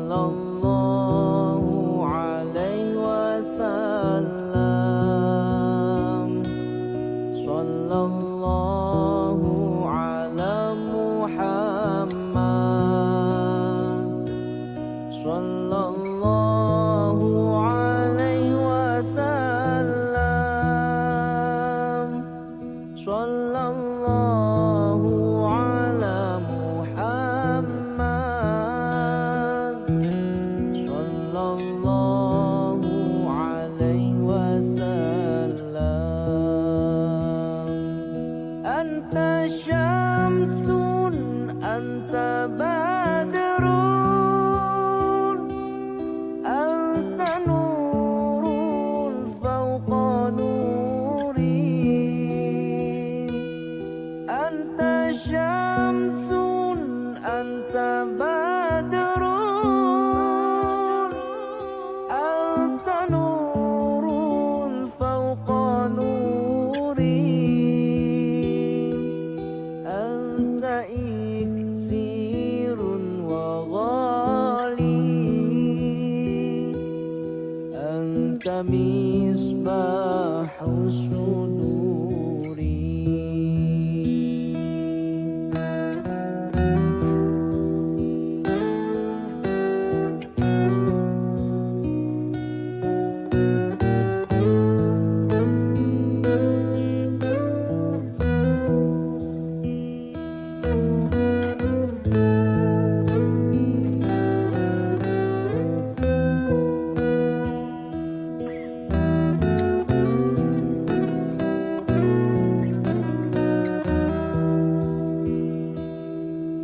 Sallallahu alaihi wasallam. Sallallahu ala Muhammad. Sallallahu alaihi wasallam. Sallallahu ala Muhammad. Sallallahu alaihi wasallam. Anta syamsun, anta badrun, anta nurun fawqa nuri. Anta syamsun, anta badrun, anta nurun fawqa nuri. Anta iksirun wa ghali, anta misbahu suduri.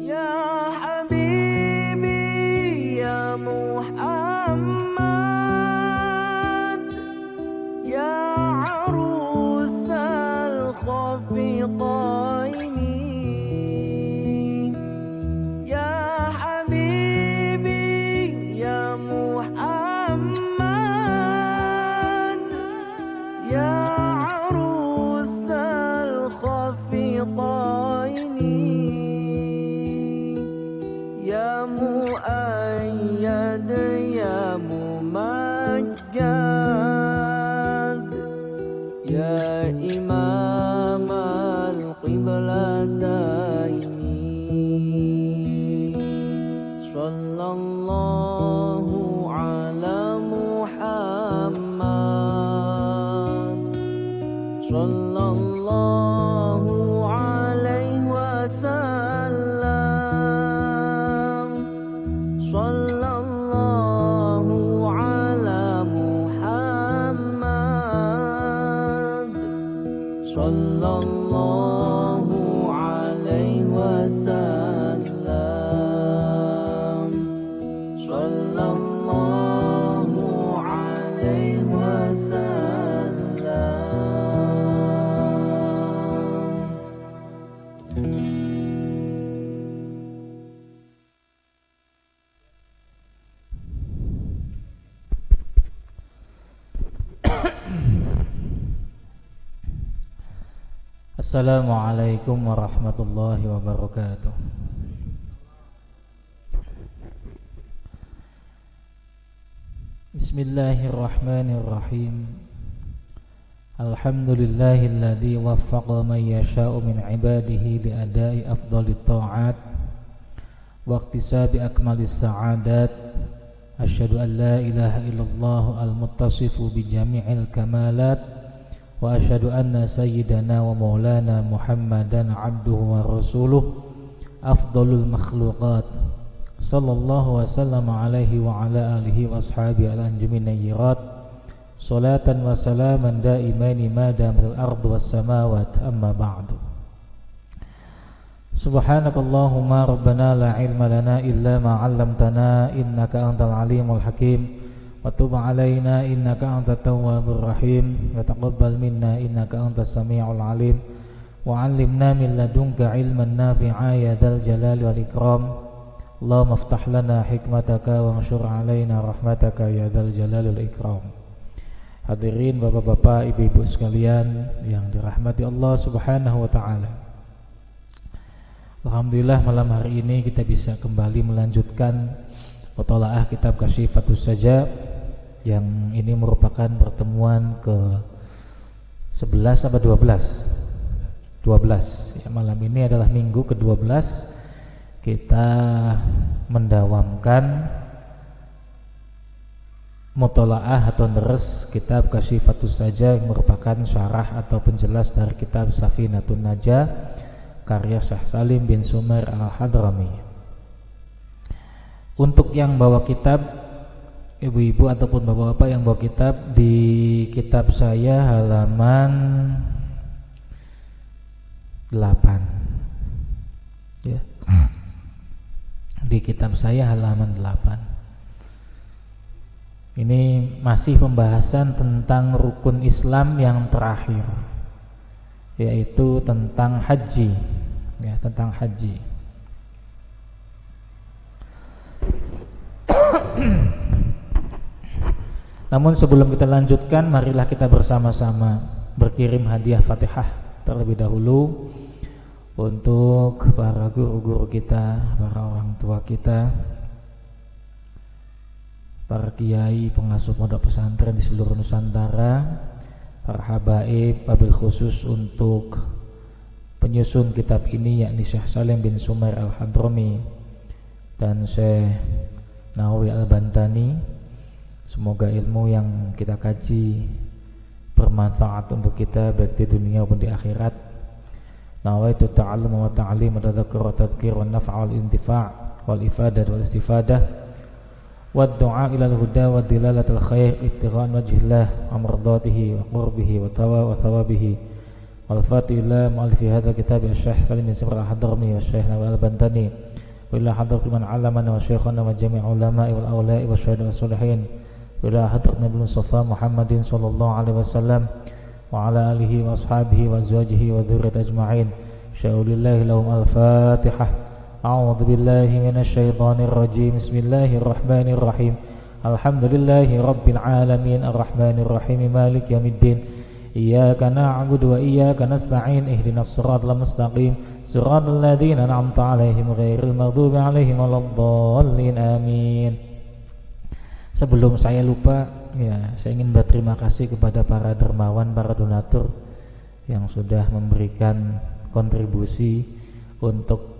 Ya Habibi ya Muhammad, ya arusal khafiqaini. Ya Habibi ya Muhammad, ya arusal khafiqaini. Ya muayyad ya mumajjad, ya imam al-qiblataini. Sallallahu ala Muhammad. Sallallahu alaihi wasallam. Sallallahu ala Muhammad. Sallallahu alaihi wasallam. Sallallahu alaihi wasallam. Assalamualaikum warahmatullahi wabarakatuh. Bismillahirrahmanirrahim. Alhamdulillahilladzi waffaqa man yasha'u min ibadihi li adai afdhalit ta'at wa iktisabi akmalis sa'adat. Asyhadu an la ilaha illallah al-muttasifu bi jami'il kamalat wa asyhadu anna sayyidana wa maulana Muhammadan abduhu wa rasuluh afdhalul makhluqat sallallahu wa sallama alaihi wa ala alihi wa ashabihi al-anjumin nayyirat salatan wa salaman daimaini ma damal ardu was samawat amma ba'du. Subhanakallahumma rabbana la ilma lana illa ma 'allamtana innaka antal alimul hakim wa tub 'alaina innaka antat tawwabur rahim wa taqabbal minna innaka antas samiul alim wa 'allimna min ladunka ilman nafi'a ya dzal jalali wal ikram. Allahumma iftah lana hikmataka wa anshur 'alaina rahmataka ya dzal jalali wal ikram. Hadirin bapak-bapak, ibu-ibu sekalian yang dirahmati Allah Subhanahu wa taala. Alhamdulillah malam hari ini kita bisa kembali melanjutkan Mutalaah kitab Kasyifatus Sajab, yang ini merupakan pertemuan ke 11 atau 12 ya, malam ini adalah minggu ke-12 kita mendawamkan mutalaah atau deres kitab Kasyifatus Sajab yang merupakan syarah atau penjelas dari kitab Safinatun Najah karya Syekh Salim bin Sumer Al-Hadrami. Untuk yang bawa kitab, ibu-ibu ataupun bapak-bapak yang bawa kitab, di kitab saya halaman 8 ya. Di kitab saya halaman 8. Ini masih pembahasan tentang rukun Islam yang terakhir, yaitu tentang haji ya, tentang haji. Namun sebelum kita lanjutkan, marilah kita bersama-sama berkirim hadiah Fatihah terlebih dahulu untuk para guru-guru kita, para orang tua kita, para kiai pengasuh pondok pesantren di seluruh Nusantara, para habaib, wabil khusus untuk penyusun kitab ini yakni Syekh Salim bin Sumer Al-Hadrami dan Syekh Nawawi Al-Bantani. Semoga ilmu yang kita kaji bermanfaat untuk kita baik di dunia maupun di akhirat. Nawaitu ta'allum wa ta'lim wa tadhakkur wa tadhkir wa naf'a wal intifa' wal ifadah wal istifadah wa du'a ila al-huda wa dilalatul khair ibtighan wajhillah wa mardatihi wa qurbihi wa thawabihi wal fatihillah mu'alifi hadha kitab Syekh Salim bin Sumer Al-Hadrami wa Syekh Nawawi Al-Bantani wa ila hadratil man 'allamana wa syekhana wa jami' ulama'i wal awla'i wa syuhada'i was-sholihin wa ila hadratil Nabi Mustafa Muhammadin sallallahu alaihi wasallam wa ala alihi wa ashabihi wa azwajihi wa dzurriyyati ajma'in. Syaulillahi lahum al-Fatihah. A'udzu billahi minasy syaithanir rajim. Bismillahirrahmanirrahim. Alhamdulillahi rabbil alamin arrahmanir rahim maliki yaumiddin. Iyyaka na'budu wa iyyaka nasta'in ihdinas siratal mustaqim siratal ladzina an'amta 'alaihim ghairil maghdubi 'alaihim waladdallin amin. Sebelum saya lupa ya, saya ingin berterima kasih kepada para dermawan, para donatur yang sudah memberikan kontribusi untuk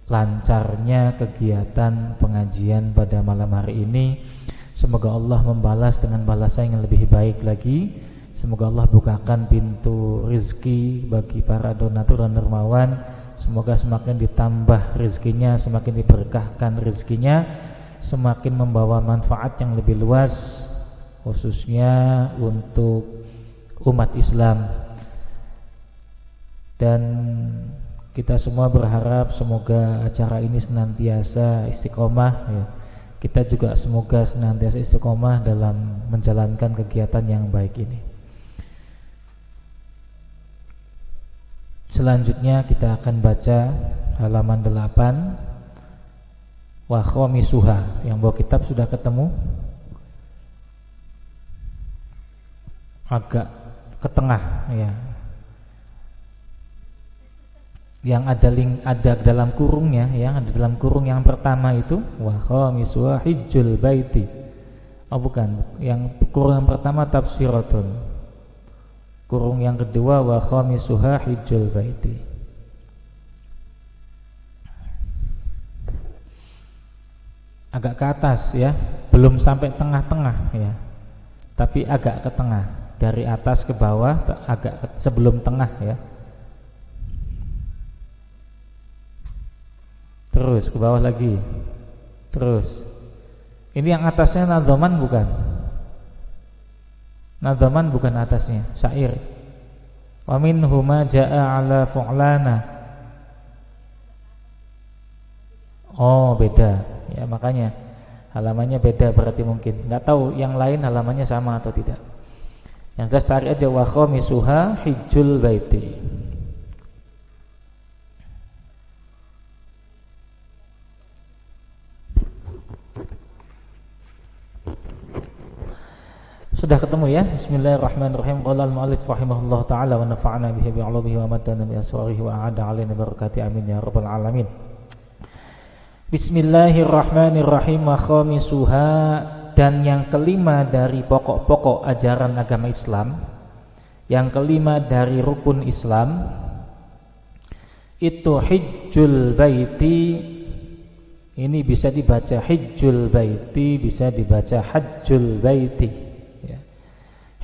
lancarnya kegiatan pengajian pada malam hari ini. Semoga Allah membalas dengan balasan yang lebih baik lagi. Semoga Allah bukakan pintu rezeki bagi para donatur dan dermawan. Semoga semakin ditambah rezekinya, semakin diberkahkan rezekinya, semakin membawa manfaat yang lebih luas, khususnya untuk umat Islam. Dan kita semua berharap semoga acara ini senantiasa istiqomah ya. Kita juga semoga senantiasa istiqomah dalam menjalankan kegiatan yang baik ini. Selanjutnya kita akan baca halaman 8 wa khamisuha. Yang bawa kitab sudah ketemu? Agak ke tengah ya. Yang ada link, ada dalam kurungnya, yang ada dalam kurung yang pertama itu wa khamisuha hijjul baiti. Oh bukan, yang kurung yang pertama tafsiratun. Kurung yang kedua wa khamisuha hijjul baiti. Agak ke atas ya, belum sampai tengah-tengah ya, tapi agak ke tengah, dari atas ke bawah, agak sebelum tengah ya. Terus ke bawah lagi. Terus. Ini yang atasnya nadhaman bukan? Nadhaman bukan atasnya, syair. Wa minhu ma jaa ala fu'lana. Oh, beda. Ya, makanya halamannya beda berarti mungkin. Enggak tahu yang lain halamannya sama atau tidak. Yang jelas cari aja wa khamisuha hijjul baiti. Sudah ketemu ya? Bismillahirrahmanirrahim. Qala al-mu'allif rahimahullah ta'ala wa nafa'ana bihi bi'ulumihi wa matana bi asrarihi wa a'ada alaina barakati amin ya rabbal alamin. Bismillahirrahmanirrahim. Wa khamisuha, dan yang kelima dari pokok-pokok ajaran agama Islam, yang kelima dari rukun Islam, itu hijjul baiti. Ini bisa dibaca hijjul baiti, bisa dibaca hajjul baiti, ya.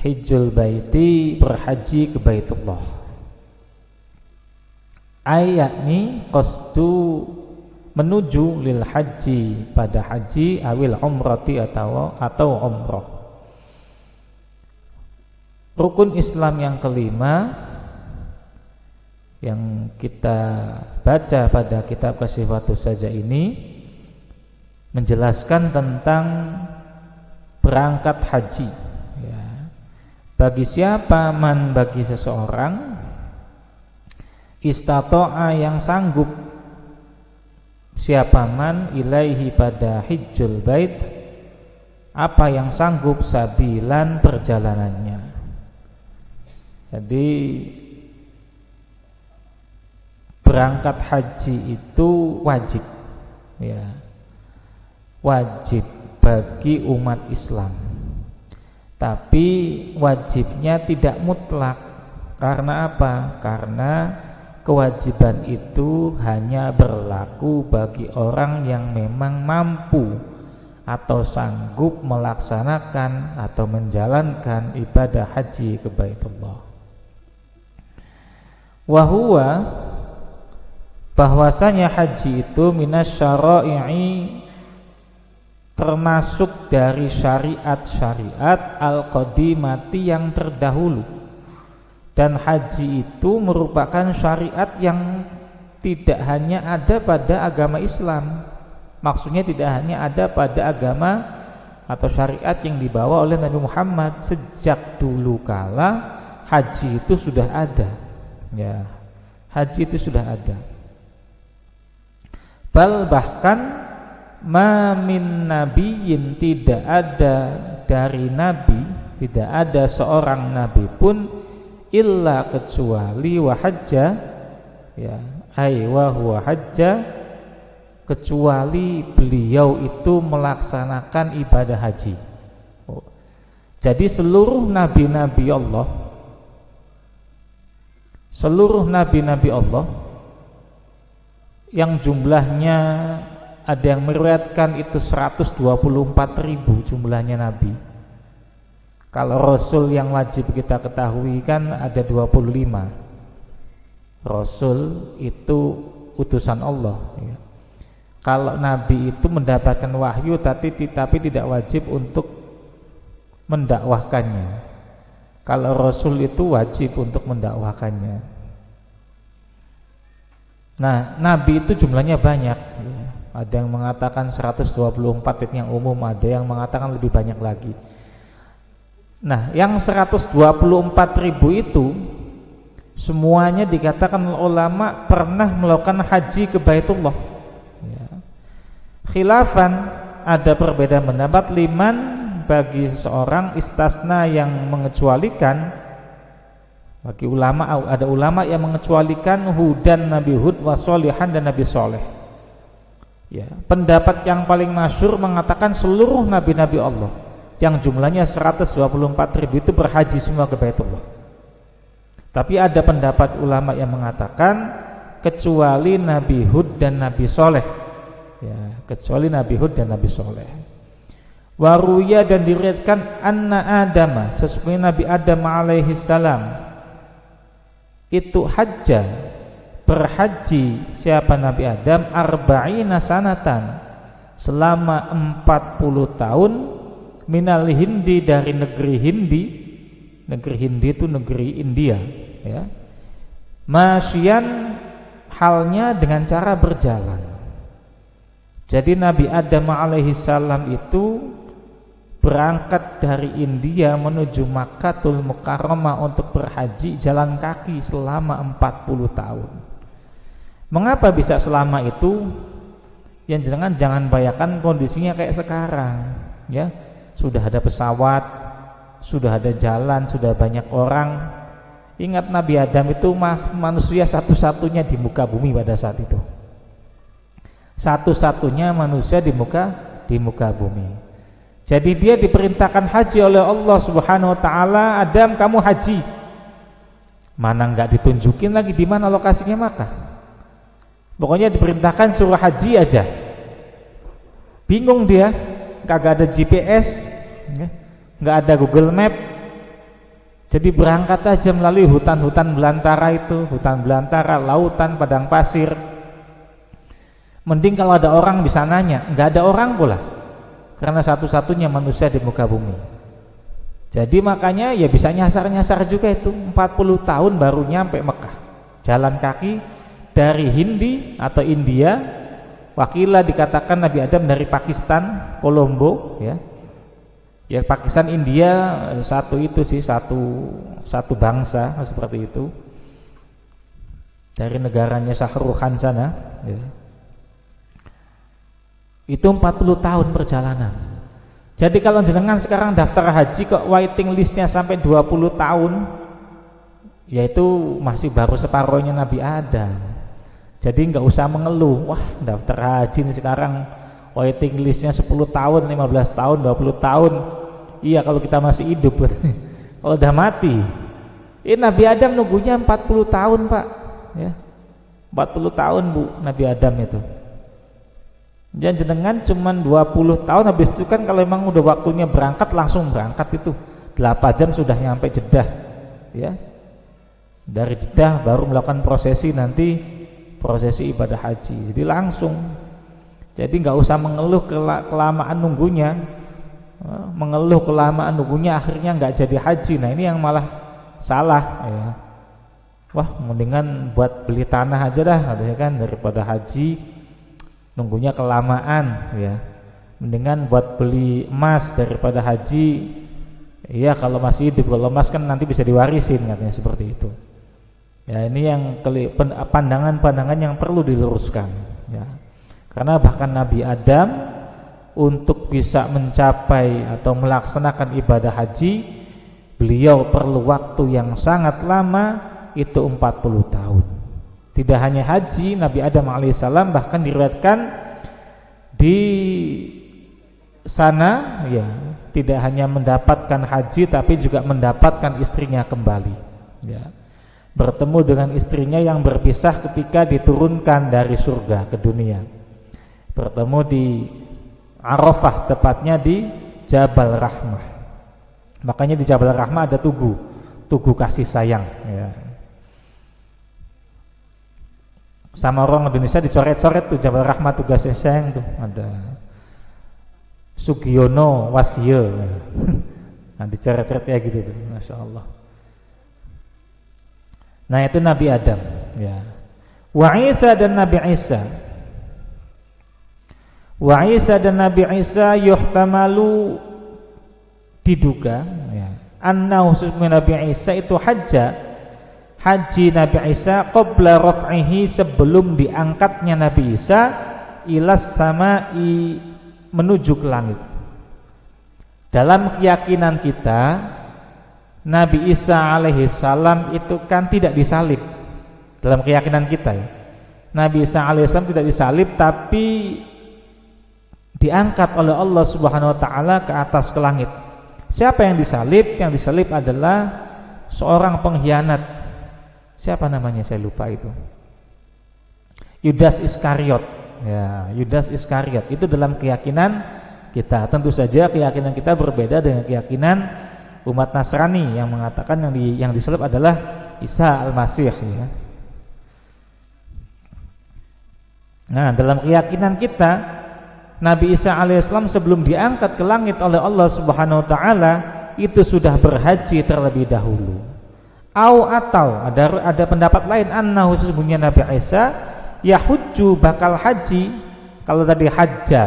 Hijjul baiti, berhaji ke Baitullah. Ayakni qasdu, menuju, lil haji, pada haji, awil umrati, atau umrah. Rukun Islam yang kelima yang kita baca pada kitab Kasyifatus Saja ini menjelaskan tentang berangkat haji, ya. Bagi siapa, bagi seseorang, istata'a, yang sanggup, siapa ilaihi, pada hijjul bait, apa yang sanggup, sabilan, perjalanannya. Jadi berangkat haji itu wajib, ya, wajib bagi umat Islam. Tapi wajibnya tidak mutlak. Karena apa? Karena kewajiban itu hanya berlaku bagi orang yang memang mampu atau sanggup melaksanakan atau menjalankan ibadah haji ke Baitullah. Wahuwa, bahwasanya haji itu minasyara'i, termasuk dari syariat-syariat al-qadimati, yang terdahulu. Dan haji itu merupakan syariat yang tidak hanya ada pada agama Islam. Maksudnya tidak hanya ada pada agama atau syariat yang dibawa oleh Nabi Muhammad. Sejak dulu kala haji itu sudah ada, ya. Haji itu sudah ada. Bahkan ma min nabiyyin, tidak ada dari nabi, tidak ada seorang nabi pun, illa, kecuali, wa hajja, ya, ai wa huwa hajja, kecuali beliau itu melaksanakan ibadah haji. Jadi seluruh nabi-nabi Allah, seluruh nabi-nabi Allah yang jumlahnya ada yang meriwayatkan itu 124.000 jumlahnya nabi. Kalau rasul yang wajib kita ketahui kan ada 25. Rasul itu utusan Allah, ya. Kalau nabi itu mendapatkan wahyu tapi tidak wajib untuk mendakwahkannya. Kalau rasul itu wajib untuk mendakwahkannya. Nah, nabi itu jumlahnya banyak, ya. Ada yang mengatakan 124 itu yang umum, ada yang mengatakan lebih banyak lagi. Nah, yang 124.000 itu semuanya dikatakan ulama pernah melakukan haji ke Baitullah, ya. Khilafan, ada perbedaan pendapat, liman, bagi seorang, istasna, yang mengecualikan. Bagi ulama, ada ulama yang mengecualikan Hudan, Nabi Hud, wa Sholihan, dan Nabi Soleh, ya. Pendapat yang paling masyhur mengatakan seluruh nabi-nabi Allah yang jumlahnya 124.000 itu berhaji semua ke Baitullah. Tapi ada pendapat ulama yang mengatakan kecuali Nabi Hud dan Nabi Soleh, ya, kecuali Nabi Hud dan Nabi Soleh. Waruya, dan diriwayatkan anna Adama, sesungguhnya Nabi Adam alaihi salam itu hajja, berhaji, siapa Nabi Adam, arba'ina sanatan, selama 40 tahun, minal Hindi, dari negeri Hindi. Negeri Hindi itu negeri India, ya. Masyian, halnya dengan cara berjalan. Jadi Nabi Adam alaihi salam itu berangkat dari India menuju Makkatul Mukarramah untuk berhaji jalan kaki selama 40 tahun. Mengapa bisa selama itu? Yang jangan bayangkan kondisinya kayak sekarang, ya. Sudah ada pesawat, sudah ada jalan, sudah banyak orang. Ingat Nabi Adam itu manusia satu-satunya di muka bumi pada saat itu. Satu-satunya manusia di muka bumi. Jadi dia diperintahkan haji oleh Allah Subhanahu wa taala, Adam kamu haji. Mana enggak ditunjukin lagi di mana lokasinya Makkah. Pokoknya diperintahkan suruh haji aja. Bingung dia, kagak ada GPS, enggak ada Google Map. Jadi berangkat aja melalui hutan-hutan belantara itu, hutan belantara, lautan, padang pasir. Mending kalau ada orang bisa nanya, enggak ada orang pula. Karena satu-satunya manusia di muka bumi. Jadi makanya ya bisa nyasar-nyasar juga itu. 40 tahun baru nyampe Mekah. Jalan kaki dari Hindi atau India. Wakilah dikatakan Nabi Adam dari Pakistan, Colombo ya. Ya Pakistan India satu itu sih, satu bangsa seperti itu. Dari negaranya Shahrukh Khan sana ya. Itu 40 tahun perjalanan. Jadi kalau jenengan sekarang daftar haji kok waiting listnya sampai 20 tahun, yaitu masih baru separuhnya Nabi Adam. Jadi nggak usah mengeluh, wah daftar haji ini sekarang waiting listnya 10 tahun, 15 tahun, 20 tahun. Iya kalau kita masih hidup. Kalau udah mati, ini Nabi Adam nunggunya 40 tahun Pak ya. 40 tahun Bu Nabi Adam itu. Dan jenengan cuman 20 tahun, habis itu kan kalau memang udah waktunya berangkat langsung berangkat itu 8 jam sudah nyampe Jeddah ya. Dari Jeddah baru melakukan prosesi nanti, prosesi ibadah haji. Jadi langsung. Jadi nggak usah mengeluh kelamaan nunggunya. Mengeluh kelamaan nunggunya akhirnya nggak jadi haji. Nah ini yang malah salah ya. Wah mendingan buat beli tanah aja dah kan daripada haji. Nunggunya kelamaan ya. Mendingan buat beli emas daripada haji. Iya kalau masih hidup, kalau emas kan nanti bisa diwarisin katanya seperti itu. Ya ini yang pandangan-pandangan yang perlu diluruskan ya. Karena bahkan Nabi Adam untuk bisa mencapai atau melaksanakan ibadah haji, beliau perlu waktu yang sangat lama, itu 40 tahun. Tidak hanya haji, Nabi Adam alaihissalam bahkan diriwayatkan di sana ya, tidak hanya mendapatkan haji tapi juga mendapatkan istrinya kembali ya. Bertemu dengan istrinya yang berpisah ketika diturunkan dari surga ke dunia. Bertemu di Arafah, tepatnya di Jabal Rahmah. Makanya di Jabal Rahmah ada tugu kasih sayang ya. Sama orang Indonesia dicoret-coret tuh Jabal Rahmah tugas sayang tuh, ada Sugiono Wasye. Nah dicoret-coret ya gitu tuh, Masya Allah. Nah itu Nabi Adam ya. Wa Isa dan Nabi Isa. Wa Isa dan Nabi Isa yuhtamalu diduga ya. Anna khususnya Nabi Isa itu haji Nabi Isa qabla raf'ihi, sebelum diangkatnya Nabi Isa ilas sama'i, menuju ke langit. Dalam keyakinan kita Nabi Isa alaihi salam itu kan tidak disalib. Dalam keyakinan kita ya, Nabi Isa alaihi salam tidak disalib tapi diangkat oleh Allah Subhanahu wa taala ke atas ke langit. Siapa yang disalib? Yang disalib adalah seorang pengkhianat. Siapa namanya saya lupa itu. Yudas Iskariot. Ya, Yudas Iskariot itu dalam keyakinan kita. Tentu saja keyakinan kita berbeda dengan keyakinan umat Nasrani yang mengatakan yang disalib adalah Isa Al-Masih ya. Nah, dalam keyakinan kita Nabi Isa alaihissalam sebelum diangkat ke langit oleh Allah Subhanahu wa taala itu sudah berhaji terlebih dahulu. Atau ada pendapat lain annahu sesungguhnya Nabi Isa yahujju bakal haji. Kalau tadi hajja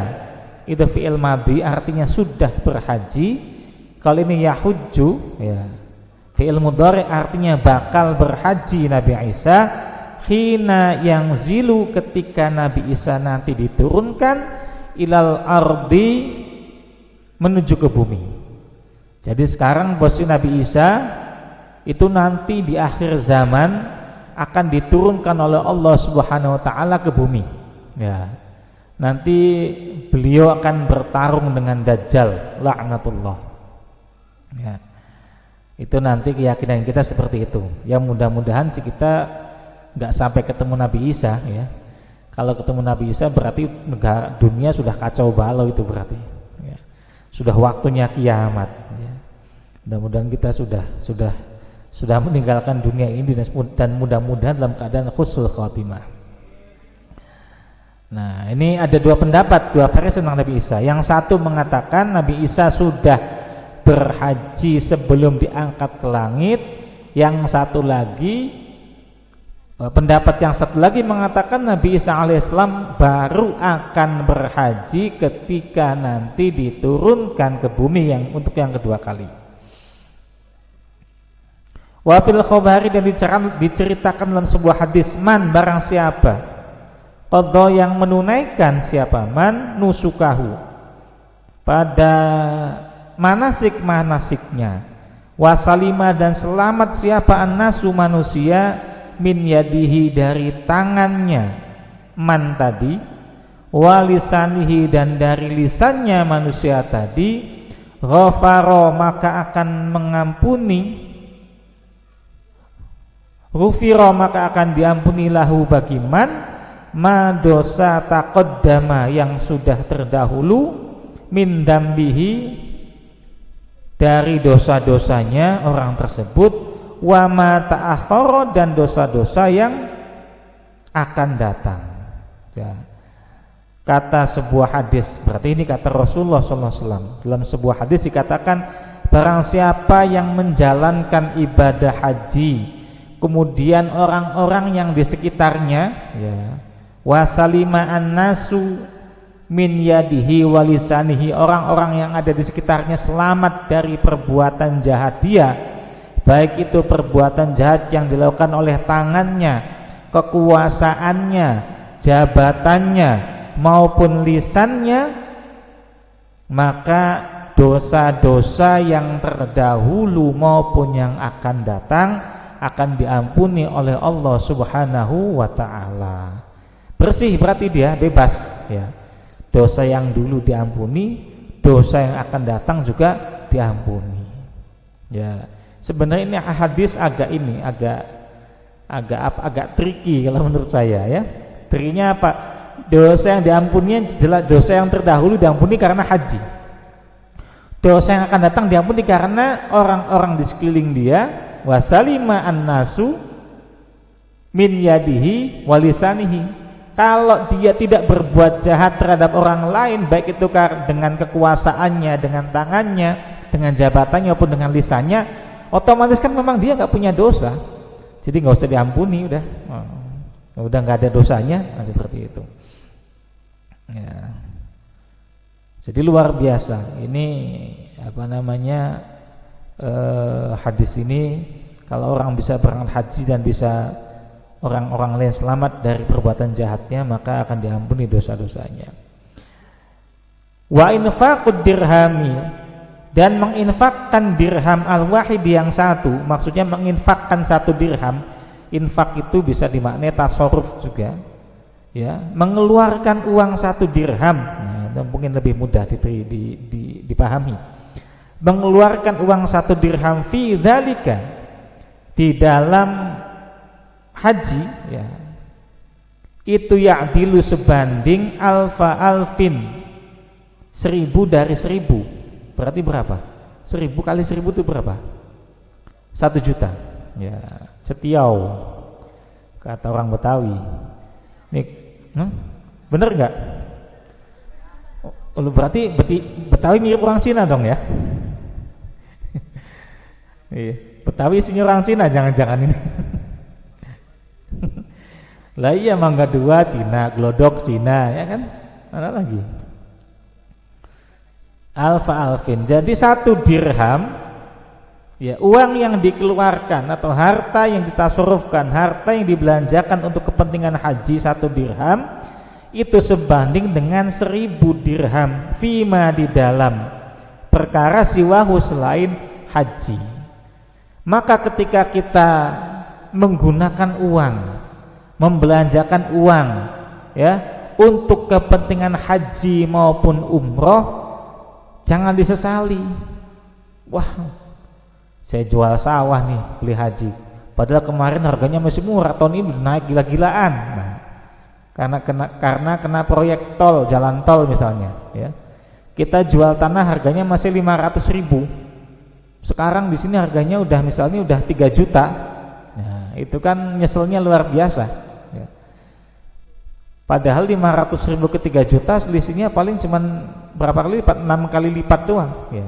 itu fi'il madhi artinya sudah berhaji. Kalau ini yahujju ya fi'il mudhari artinya bakal berhaji Nabi Isa hina yang zilu, ketika Nabi Isa nanti diturunkan ilal ardi, menuju ke bumi. Jadi sekarang posisi Nabi Isa itu nanti di akhir zaman akan diturunkan oleh Allah Subhanahu wa taala ke bumi. Ya. nanti beliau akan bertarung dengan Dajjal, laknatullah. Ya. Itu nanti keyakinan kita seperti itu. Ya mudah-mudahan sih kita nggak sampai ketemu Nabi Isa ya. Kalau ketemu Nabi Isa berarti negara dunia sudah kacau balau itu berarti. Ya. Sudah waktunya kiamat. Ya. Mudah-mudahan kita sudah meninggalkan dunia ini dan mudah-mudahan dalam keadaan husnul khotimah. Nah, ini ada dua pendapat, dua versi tentang Nabi Isa. Yang satu mengatakan Nabi Isa sudah berhaji sebelum diangkat ke langit. Yang satu lagi, pendapat yang satu lagi mengatakan Nabi Isa alaihissalam baru akan berhaji ketika nanti diturunkan ke bumi untuk yang kedua kali. Wafil khobari, dan diceritakan dalam sebuah hadis, man barang siapa qadha yang menunaikan, siapa man nusukahu pada manasik-manasiknya, wasalima dan selamat siapa annasu manusia min yadihi dari tangannya man tadi, walisanihi dan dari lisannya manusia tadi, ghafaro maka akan mengampuni, Rufiro maka akan diampuni lahu bagi man ma dosa taqaddama yang sudah terdahulu, min dambihi dari dosa-dosanya orang tersebut, wa ma ta'akhkhara dan dosa-dosa yang akan datang. Ya. Kata sebuah hadis, berarti ini kata Rasulullah SAW. Dalam sebuah hadis dikatakan, barang siapa yang menjalankan ibadah haji, kemudian orang-orang yang di sekitarnya, ya, wasalima annasu min yadihi walisanihi, orang-orang yang ada di sekitarnya selamat dari perbuatan jahat dia, baik itu perbuatan jahat yang dilakukan oleh tangannya, kekuasaannya, jabatannya maupun lisannya, maka dosa-dosa yang terdahulu maupun yang akan datang akan diampuni oleh Allah Subhanahu wa ta'ala. Bersih berarti dia bebas ya. Dosa yang dulu diampuni, dosa yang akan datang juga diampuni. Ya, sebenarnya ini hadis agak tricky kalau menurut saya ya. Trikinya apa? Dosa yang diampuni jelas, dosa yang terdahulu diampuni karena haji. Dosa yang akan datang diampuni karena orang-orang di sekeliling dia, wasalima annasu min yadihi walisanihi. Kalau dia tidak berbuat jahat terhadap orang lain, baik itu dengan kekuasaannya, dengan tangannya, dengan jabatannya maupun dengan lisannya, otomatis kan memang dia nggak punya dosa, jadi nggak usah diampuni, udah nggak ada dosanya, seperti itu ya. Jadi luar biasa ini hadis ini. Kalau orang bisa berangkat haji dan bisa orang-orang lain selamat dari perbuatan jahatnya, maka akan diampuni dosa-dosanya. Wa infaqud dirhami, dan menginfakkan dirham al-wahid yang satu, maksudnya menginfakkan satu dirham. Infak itu bisa dimaknai tasarruf juga ya, mengeluarkan uang satu dirham. Nah, mungkin lebih mudah dipahami. Mengeluarkan uang satu dirham fi dzalika, di dalam haji ya, itu ya'dilu sebanding alfa alfin, 1000 dari 1000, berarti berapa? 1000 kali 1000 itu berapa? 1 juta ya, setiau kata orang Betawi. Nih, bener nggak? Oh, berarti Betawi mirip orang Cina dong ya? Iya, Betawi isinya orang Cina, jangan-jangan ini. Lah iya, mangga 2 Cina, glodok Cina, ya kan? Mana lagi? Alfa alfin. Jadi 1 dirham ya, uang yang dikeluarkan atau harta yang ditasarrufkan, harta yang dibelanjakan untuk kepentingan haji, 1 dirham itu sebanding dengan 1000 dirham fima, di dalam perkara siwahu, selain haji. Maka ketika kita menggunakan uang, membelanjakan uang ya untuk kepentingan haji maupun umroh, jangan disesali. Wah, saya jual sawah nih beli haji, padahal kemarin harganya masih murah, tahun ini naik gila-gilaan. Nah, karena kena proyek tol, jalan tol misalnya, ya. Kita jual tanah harganya masih 500.000. Sekarang di sini harganya udah misalnya udah 3 juta. Nah, itu kan nyeselnya luar biasa, ya. Padahal 500.000 ke 3 juta selisihnya paling cuman berapa kali lipat? 6 kali lipat doang, ya.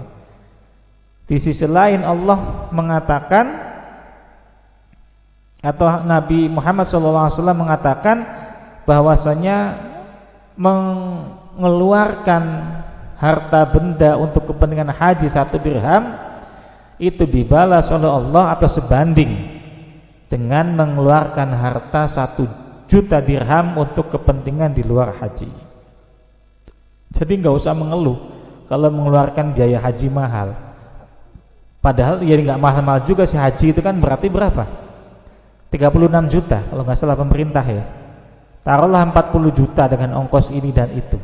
Di sisi lain Allah mengatakan, atau Nabi Muhammad SAW mengatakan bahwasanya mengeluarkan harta benda untuk kepentingan haji 1 dirham itu dibalas oleh Allah atau sebanding dengan mengeluarkan harta 1 juta dirham untuk kepentingan di luar haji. Jadi nggak usah mengeluh kalau mengeluarkan biaya haji mahal. Padahal ya nggak mahal-mahal juga sih, haji itu kan berarti berapa? 36 juta kalau nggak salah pemerintah, ya. Taruhlah 40 juta dengan ongkos ini dan itu.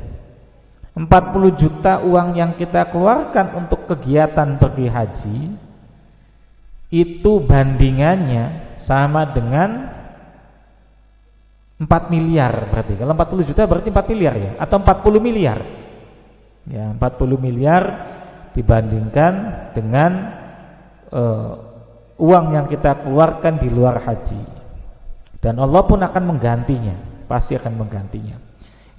40 juta uang yang kita keluarkan untuk kegiatan pergi haji itu bandingannya sama dengan 4 miliar berarti. Kalau 40 juta berarti 4 miliar, ya, atau 40 miliar. Ya, 40 miliar dibandingkan dengan uang yang kita keluarkan di luar haji. Dan Allah pun akan menggantinya, pasti akan menggantinya.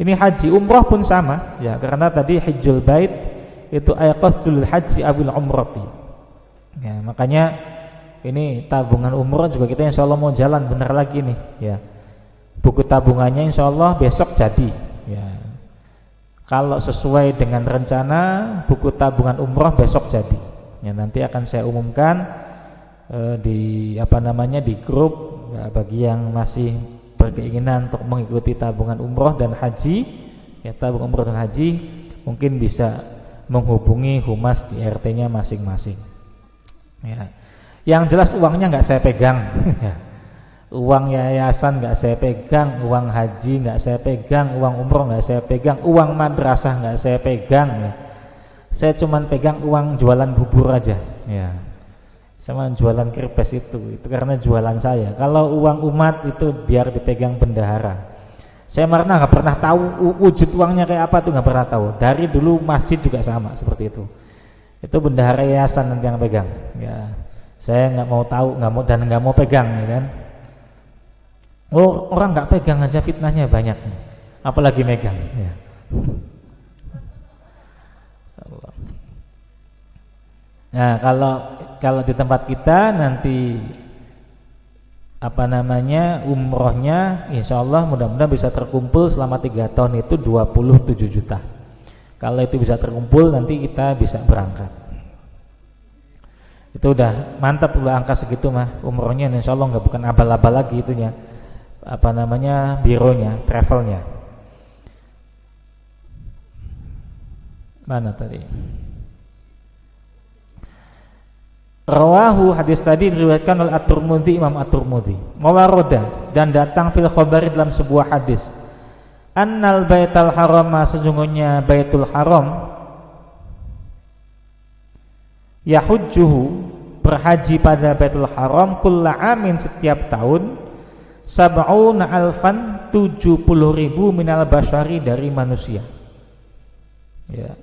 Ini haji, umroh pun sama, ya, karena tadi hajjul bait itu ayqastul haji abil umrati. Ya, makanya ini tabungan umroh juga kita insyaallah mau jalan benar lagi nih, ya. Buku tabungannya insyaallah besok jadi, ya. Kalau sesuai dengan rencana buku tabungan umroh besok jadi. Ya, nanti akan saya umumkan di di grup, ya, bagi yang masih berkeinginan untuk mengikuti tabungan umroh dan haji, ya, tabungan umroh dan haji mungkin bisa menghubungi humas di RT-nya masing-masing. Ya. Yang jelas uangnya nggak saya pegang. Uang yayasan nggak saya pegang, uang haji nggak saya pegang, uang umroh nggak saya pegang, uang madrasah nggak saya pegang, ya. Saya cuma pegang uang jualan bubur aja, ya, sama jualan kirpes itu karena jualan saya. Kalau uang umat itu biar dipegang bendahara. Saya nggak pernah tahu wujud uangnya kayak apa tuh, nggak pernah tahu. Dari dulu masjid juga sama seperti itu. Itu bendahara yayasan nanti yang pegang. Ya, saya nggak mau tahu, nggak mau pegang, ya kan. Oh, orang nggak pegang aja fitnahnya banyak, apalagi megang. Ya. Nah, kalau di tempat kita nanti umrohnya insyaallah mudah-mudahan bisa terkumpul selama 3 tahun itu 27 juta. Kalau itu bisa terkumpul nanti kita bisa berangkat. Itu udah mantap, udah angka segitu mah umrohnya insyaallah bukan abal-abal lagi itunya. Bironya, travelnya. Mana tadi? Rawahu, hadis tadi diriwayatkan oleh At-Tirmidzi, Imam At-Tirmidzi. Mawaroda, dan datang fil khabari dalam sebuah hadis. Annal baital haram, sesungguhnya baitul haram, yahujjuhu, berhaji pada baitul haram, kulla amin, setiap tahun, sab'una alfan, 70.000 minal basyari, dari manusia. Ya.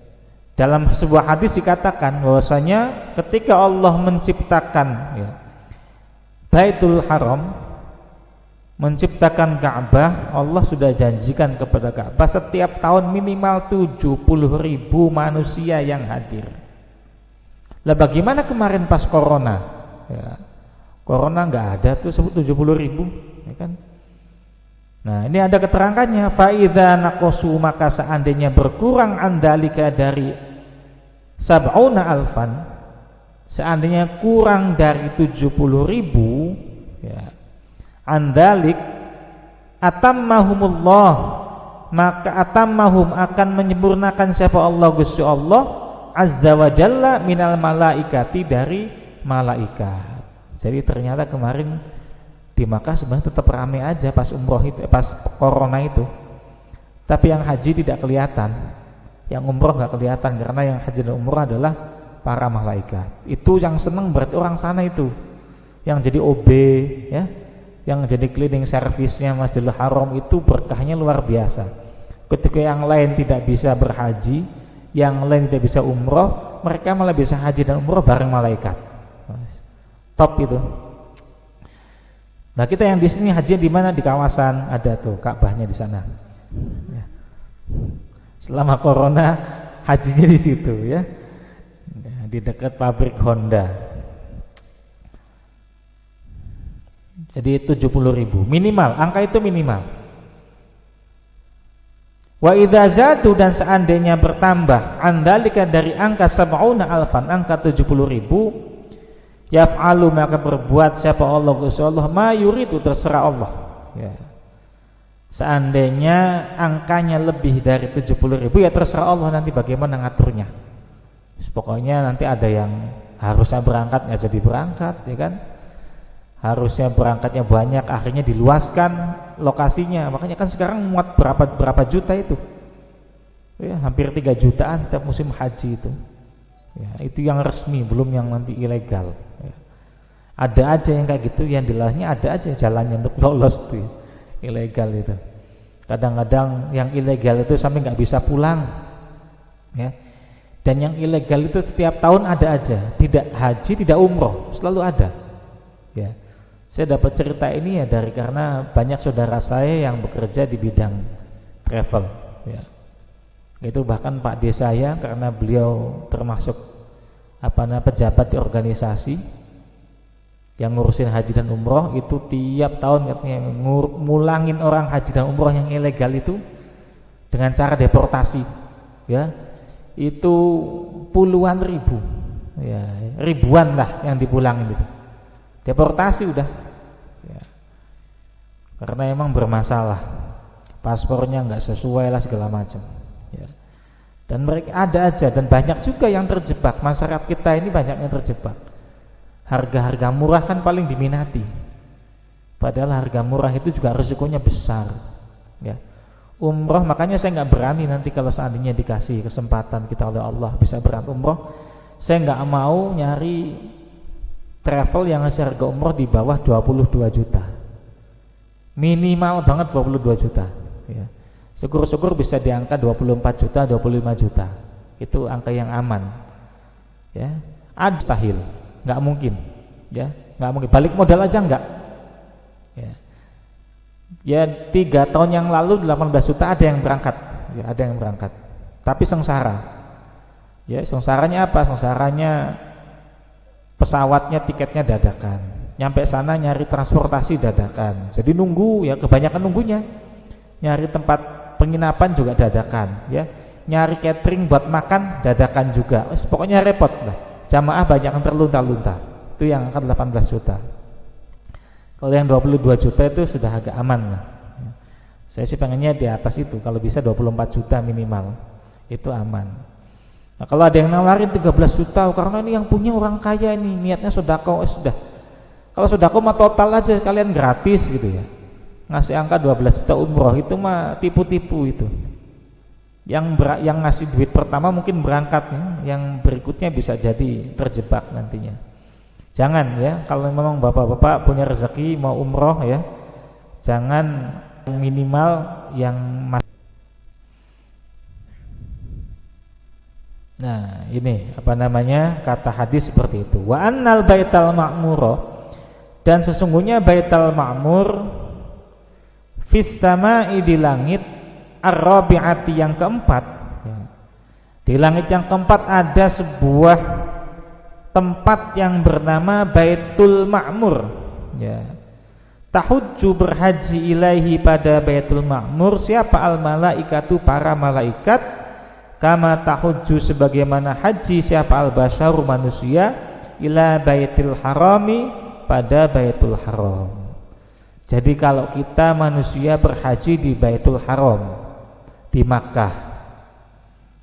Dalam sebuah hadis dikatakan bahwasanya ketika Allah menciptakan, ya, Baitul Haram, menciptakan Ka'bah, Allah sudah janjikan kepada Ka'bah setiap tahun minimal 70.000 manusia yang hadir. Lah bagaimana kemarin pas corona? Ya, corona nggak ada tuh sebut 70.000, ya kan? Nah, ini ada keterangannya, fa idza naqasu, maka seandainya berkurang andalika dari sab'una alfan, seandainya kurang dari 70.000, ya, andalik atammahumullah, maka atammahum, akan menyempurnakan siapa Allah, Gusti Allah azza wa jalla, minal malaikati, dari malaikat. Jadi ternyata kemarin di Makkah sebenarnya tetap ramai aja pas umroh itu, pas corona itu. Tapi yang haji tidak kelihatan, yang umroh nggak kelihatan, karena yang haji dan umroh adalah para malaikat. Itu yang seneng berarti orang sana itu, yang jadi OB ya, yang jadi cleaning service-nya Masjidil Haram itu berkahnya luar biasa. Ketika yang lain tidak bisa berhaji, yang lain tidak bisa umroh, mereka malah bisa haji dan umroh bareng malaikat. Top itu. Nah kita yang di sini haji di mana? Di kawasan ada tuh Ka'bahnya di sana. Ya. Selama corona hajinya di situ ya, di dekat pabrik Honda. Jadi 70.000 minimal, angka itu minimal. Wa idza zadu, dan seandainya bertambah andalika dari angka sab'una alfan, angka 70.000, yaf'alu, maka berbuat siapa Allah Gusti Allah ma yuridu, terserah Allah ya. Seandainya angkanya lebih dari 70.000 ya terserah Allah nanti bagaimana ngaturnya. Pokoknya nanti ada yang harusnya berangkat nggak jadi berangkat ya kan, harusnya berangkatnya banyak akhirnya diluaskan lokasinya. Makanya kan sekarang muat berapa juta itu ya, hampir 3 jutaan setiap musim haji itu ya, itu yang resmi, belum yang nanti ilegal ya. Ada aja yang kayak gitu, yang dilahnya ada aja jalannya untuk lolos tuh ya. Ilegal itu kadang-kadang yang ilegal itu sampai nggak bisa pulang ya, dan yang ilegal itu setiap tahun ada aja, tidak haji tidak umroh selalu ada ya. Saya dapat cerita ini ya dari karena banyak saudara saya yang bekerja di bidang travel ya. Itu bahkan Pak D saya, karena beliau termasuk pejabat di organisasi yang ngurusin haji dan umroh, itu tiap tahun katanya ngulangin orang haji dan umroh yang ilegal itu dengan cara deportasi ya, itu puluhan ribu ya, ribuan lah yang dipulangin itu, deportasi udah ya. Karena emang bermasalah, paspornya nggak sesuai lah segala macam ya. Dan mereka ada aja, dan banyak juga yang terjebak. Masyarakat kita ini banyak yang terjebak. Harga-harga murah kan paling diminati, padahal harga murah itu juga risikonya besar ya. Umroh, makanya saya nggak berani nanti kalau seandainya dikasih kesempatan kita oleh Allah bisa berangkat umroh, saya nggak mau nyari travel yang ngasih harga umroh di bawah 22 juta, minimal banget 22 juta ya. Syukur-syukur bisa di angka 24 juta, 25 juta, itu angka yang aman ya. Mustahil, nggak mungkin ya, nggak mungkin, balik modal aja nggak ya. Ya 3 tahun yang lalu 18 juta ada yang berangkat ya, ada yang berangkat, tapi sengsara ya. Sengsaranya apa? Sengsaranya pesawatnya, tiketnya dadakan, nyampe sana nyari transportasi dadakan, jadi nunggu ya, kebanyakan nunggunya. Nyari tempat penginapan juga dadakan ya, nyari catering buat makan dadakan juga. Pokoknya repot lah, jamaah banyak yang terlunta-lunta. Itu yang angka 18 juta. Kalau yang 22 juta itu sudah agak aman lah. Saya sih pengennya di atas itu, kalau bisa 24 juta minimal, itu aman. Nah kalau ada yang nawarin 13 juta karena ini yang punya orang kaya, ini niatnya sedekah, sudah. Kalau sedekah mah total aja kalian gratis gitu ya. Ngasih angka 12 juta umroh itu mah tipu-tipu itu. Yang ngasih duit pertama mungkin berangkatnya, yang berikutnya bisa jadi terjebak nantinya. Jangan ya, kalau memang bapak-bapak punya rezeki mau umroh ya, jangan minimal yang Nah ini kata hadis seperti itu. Wa annal baital ma'muro, dan sesungguhnya baital ma'mur fis sama'i, di langit, ar-rabi'ati, yang keempat ya. Di langit yang keempat ada sebuah tempat yang bernama Baitul Ma'mur ya. Tahujju, berhaji, ilaihi, pada Baitul Ma'mur siapa? Al-malaikatu, para malaikat, kama tahujju, sebagaimana haji siapa? Al-basyaru, manusia, ila Baitul Harami, pada Baitul Haram. Jadi kalau kita manusia berhaji di Baitul Haram di Makkah,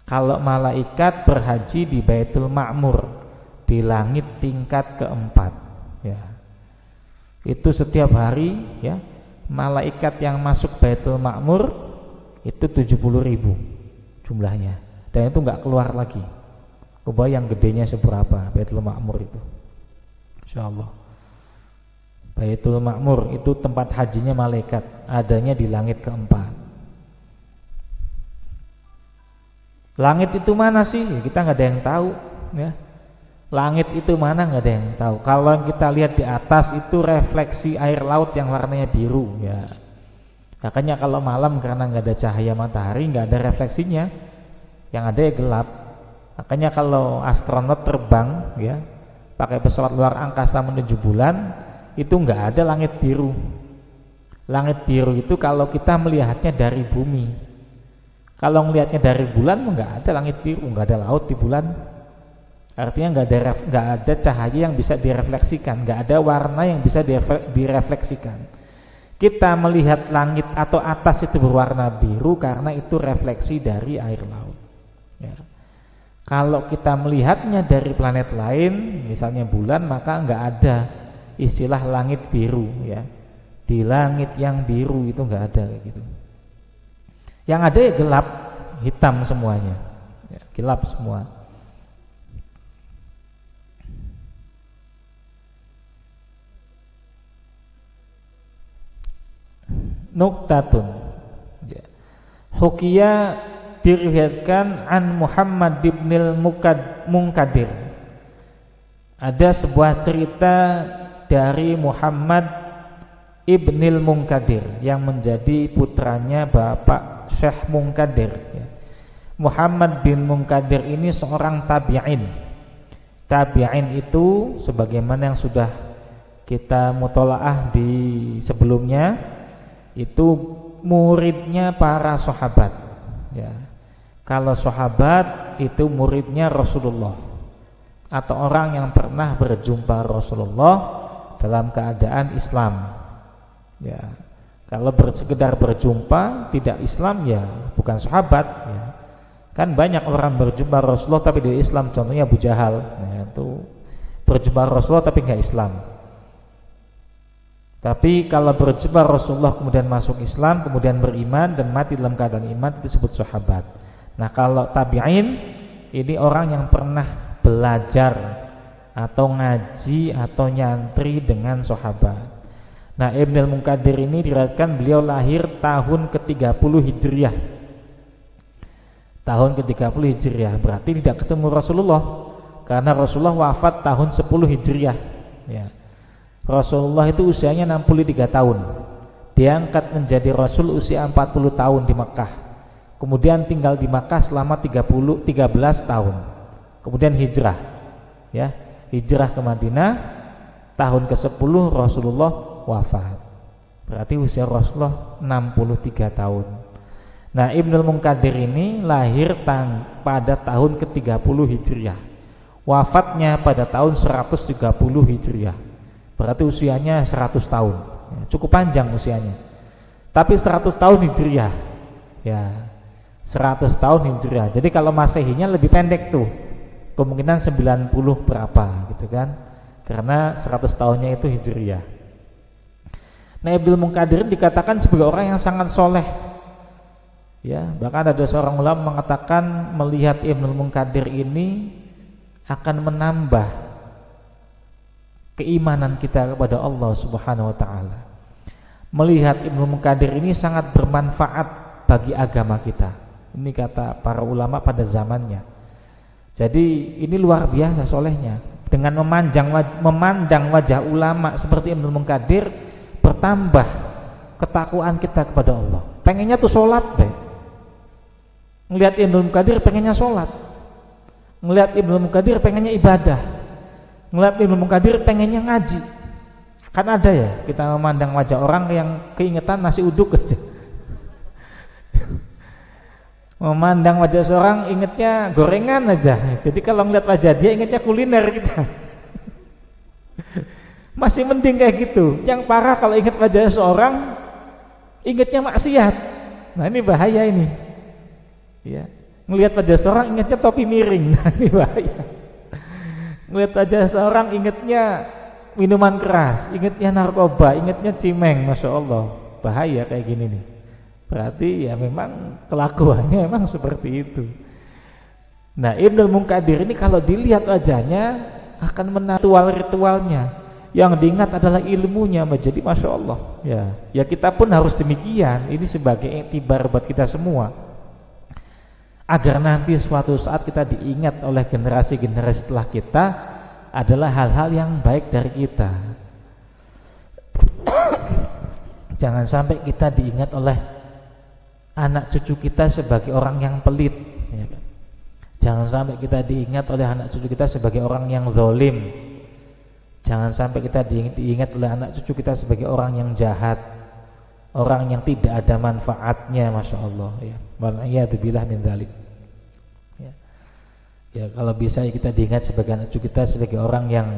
kalau malaikat berhaji di Baitul Ma'mur di langit tingkat keempat ya. Itu setiap hari ya, malaikat yang masuk Baitul Ma'mur itu 70.000 jumlahnya, dan itu nggak keluar lagi. Kebayang gedenya seberapa Baitul Ma'mur itu, insyaallah. Baitul Ma'mur itu tempat hajinya malaikat, adanya di langit keempat. Langit itu mana sih? Ya, kita nggak ada yang tahu, ya. Langit itu mana nggak ada yang tahu. Kalau kita lihat di atas itu refleksi air laut yang warnanya biru, ya. Makanya kalau malam karena nggak ada cahaya matahari, nggak ada refleksinya, yang ada ya gelap. Makanya kalau astronot terbang, ya, pakai pesawat luar angkasa menuju bulan, itu nggak ada langit biru. Langit biru itu kalau kita melihatnya dari bumi. Kalau melihatnya dari bulan, nggak ada langit biru, nggak ada laut di bulan. Artinya nggak ada cahaya yang bisa direfleksikan, nggak ada warna yang bisa direfleksikan. Kita melihat langit atau atas itu berwarna biru karena itu refleksi dari air laut, ya. Kalau kita melihatnya dari planet lain, misalnya bulan, maka nggak ada istilah langit biru, ya. Di langit yang biru itu nggak ada kayak gitu. Yang ada ya gelap, hitam semuanya, ya, gelap semua. Nuktatun, ya. Hukiya diriwayatkan an Muhammad ibnil Munkadir. Ada sebuah cerita dari Muhammad ibnil Munkadir yang menjadi putranya Bapak Syekh Munkadir, ya. Muhammad bin Munkadir ini seorang tabi'in. Tabi'in itu sebagaimana yang sudah kita mutolaah di sebelumnya, itu muridnya para sahabat, ya. Kalau sahabat itu muridnya Rasulullah atau orang yang pernah berjumpa Rasulullah dalam keadaan Islam, ya. Kalau sekedar berjumpa tidak Islam, ya bukan sahabat, ya. Kan banyak orang berjumpa Rasulullah tapi tidak Islam, contohnya Abu Jahal, nah, itu berjumpa Rasulullah tapi nggak Islam. Tapi kalau berjumpa Rasulullah kemudian masuk Islam, kemudian beriman dan mati dalam keadaan iman, itu disebut sahabat. Nah, kalau tabi'in ini orang yang pernah belajar atau ngaji atau nyantri dengan sahabat. Nah, Ibnul Munkadir ini diriwayatkan beliau lahir tahun ke-30 Hijriah. Tahun ke-30 Hijriah berarti tidak ketemu Rasulullah, karena Rasulullah wafat tahun 10 Hijriah, ya. Rasulullah itu usianya 63 tahun. Diangkat menjadi Rasul usia 40 tahun di Mekah. Kemudian tinggal di Mekah selama 13 tahun. Kemudian hijrah, ya. Hijrah ke Madinah tahun ke-10 Rasulullah wafat. Berarti usia Rasulullah 63 tahun. Nah, Ibnul Munkadir ini lahir pada tahun ke-30 Hijriah. Wafatnya pada tahun 130 Hijriah. Berarti usianya 100 tahun, ya, cukup panjang usianya. Tapi 100 tahun Hijriah, ya, 100 tahun Hijriah. Jadi kalau Masehinya lebih pendek tuh, kemungkinan 90 berapa gitu kan, karena 100 tahunnya itu Hijriah. Nah, Ibnul Munkadir dikatakan sebagai orang yang sangat soleh, ya. Bahkan ada seorang ulama mengatakan melihat Ibnul Munkadir ini akan menambah keimanan kita kepada Allah Subhanahu wa taala. Melihat Ibnu Munkadir ini sangat bermanfaat bagi agama kita. Ini kata para ulama pada zamannya. Jadi ini luar biasa solehnya. Dengan memandang wajah ulama seperti Ibnu Munkadir, bertambah ketakwaan kita kepada Allah. Pengennya tuh sholat, deh. Ngelihat Ibnu Munkadir pengennya sholat. Ngelihat Ibnu Munkadir pengennya ibadah. Ngeliat Ibnu Munkadir pengennya ngaji. Kan ada ya, kita memandang wajah orang yang keingetan nasi uduk aja. Memandang wajah seorang ingetnya gorengan aja. Jadi kalau ngeliat wajah dia ingetnya kuliner kita. Masih mending kayak gitu. Yang parah kalau inget wajah seorang ingetnya maksiat. Nah, ini bahaya ini, ya. Ngeliat wajah seorang ingetnya topi miring. Nah, ini bahaya. Ngeliat aja seorang ingetnya minuman keras, ingetnya narkoba, ingetnya cimeng, Masya Allah. Bahaya kayak gini nih, Berarti ya memang kelakuannya memang seperti itu. Nah, Ibnul Munkadir ini kalau dilihat wajahnya akan menatual ritualnya. Yang diingat adalah ilmunya, menjadi masya Allah. Ya kita pun harus demikian. Ini sebagai iktibar buat kita semua. Agar nanti suatu saat kita diingat oleh generasi-generasi setelah kita adalah hal-hal yang baik dari kita. Jangan sampai kita diingat oleh anak cucu kita sebagai orang yang pelit, ya kan? Jangan sampai kita diingat oleh anak cucu kita sebagai orang yang zalim. Jangan sampai kita diingat oleh anak cucu kita sebagai orang yang jahat, orang yang tidak ada manfaatnya, masya Allah. Ya, wal'iyadzubillah min dzalik. Ya, kalau bisa kita diingat sebagai anak cucu kita sebagai orang yang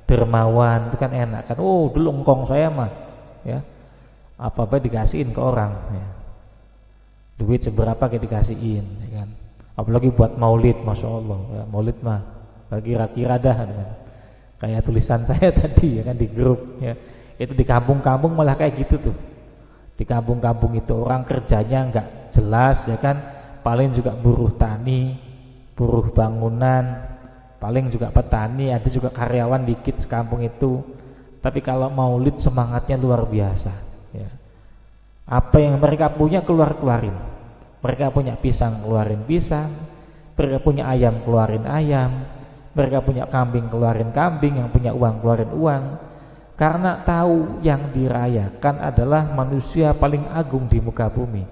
dermawan, itu kan enak kan. Oh, dulu engkong saya mah, ya apa-apa dikasihin ke orang. Ya. Duit seberapa kayak dikasihin, ya kan. Apalagi buat maulid, masya Allah. Ya, maulid mah kira-kira dah, ya. Kayak tulisan saya tadi, ya kan, di grup. Ya. Itu di kampung-kampung malah kayak gitu tuh. Di kampung-kampung itu orang kerjanya nggak jelas, ya kan. Paling juga buruh tani, buruh bangunan, paling juga petani, ada juga karyawan dikit sekampung itu. Tapi kalau maulid semangatnya luar biasa. Ya. Apa yang mereka punya keluarin. Mereka punya pisang, keluarin pisang. Mereka punya ayam, keluarin ayam. Mereka punya kambing, keluarin kambing. Yang punya uang, keluarin uang. Karena tahu yang dirayakan adalah manusia paling agung di muka bumi.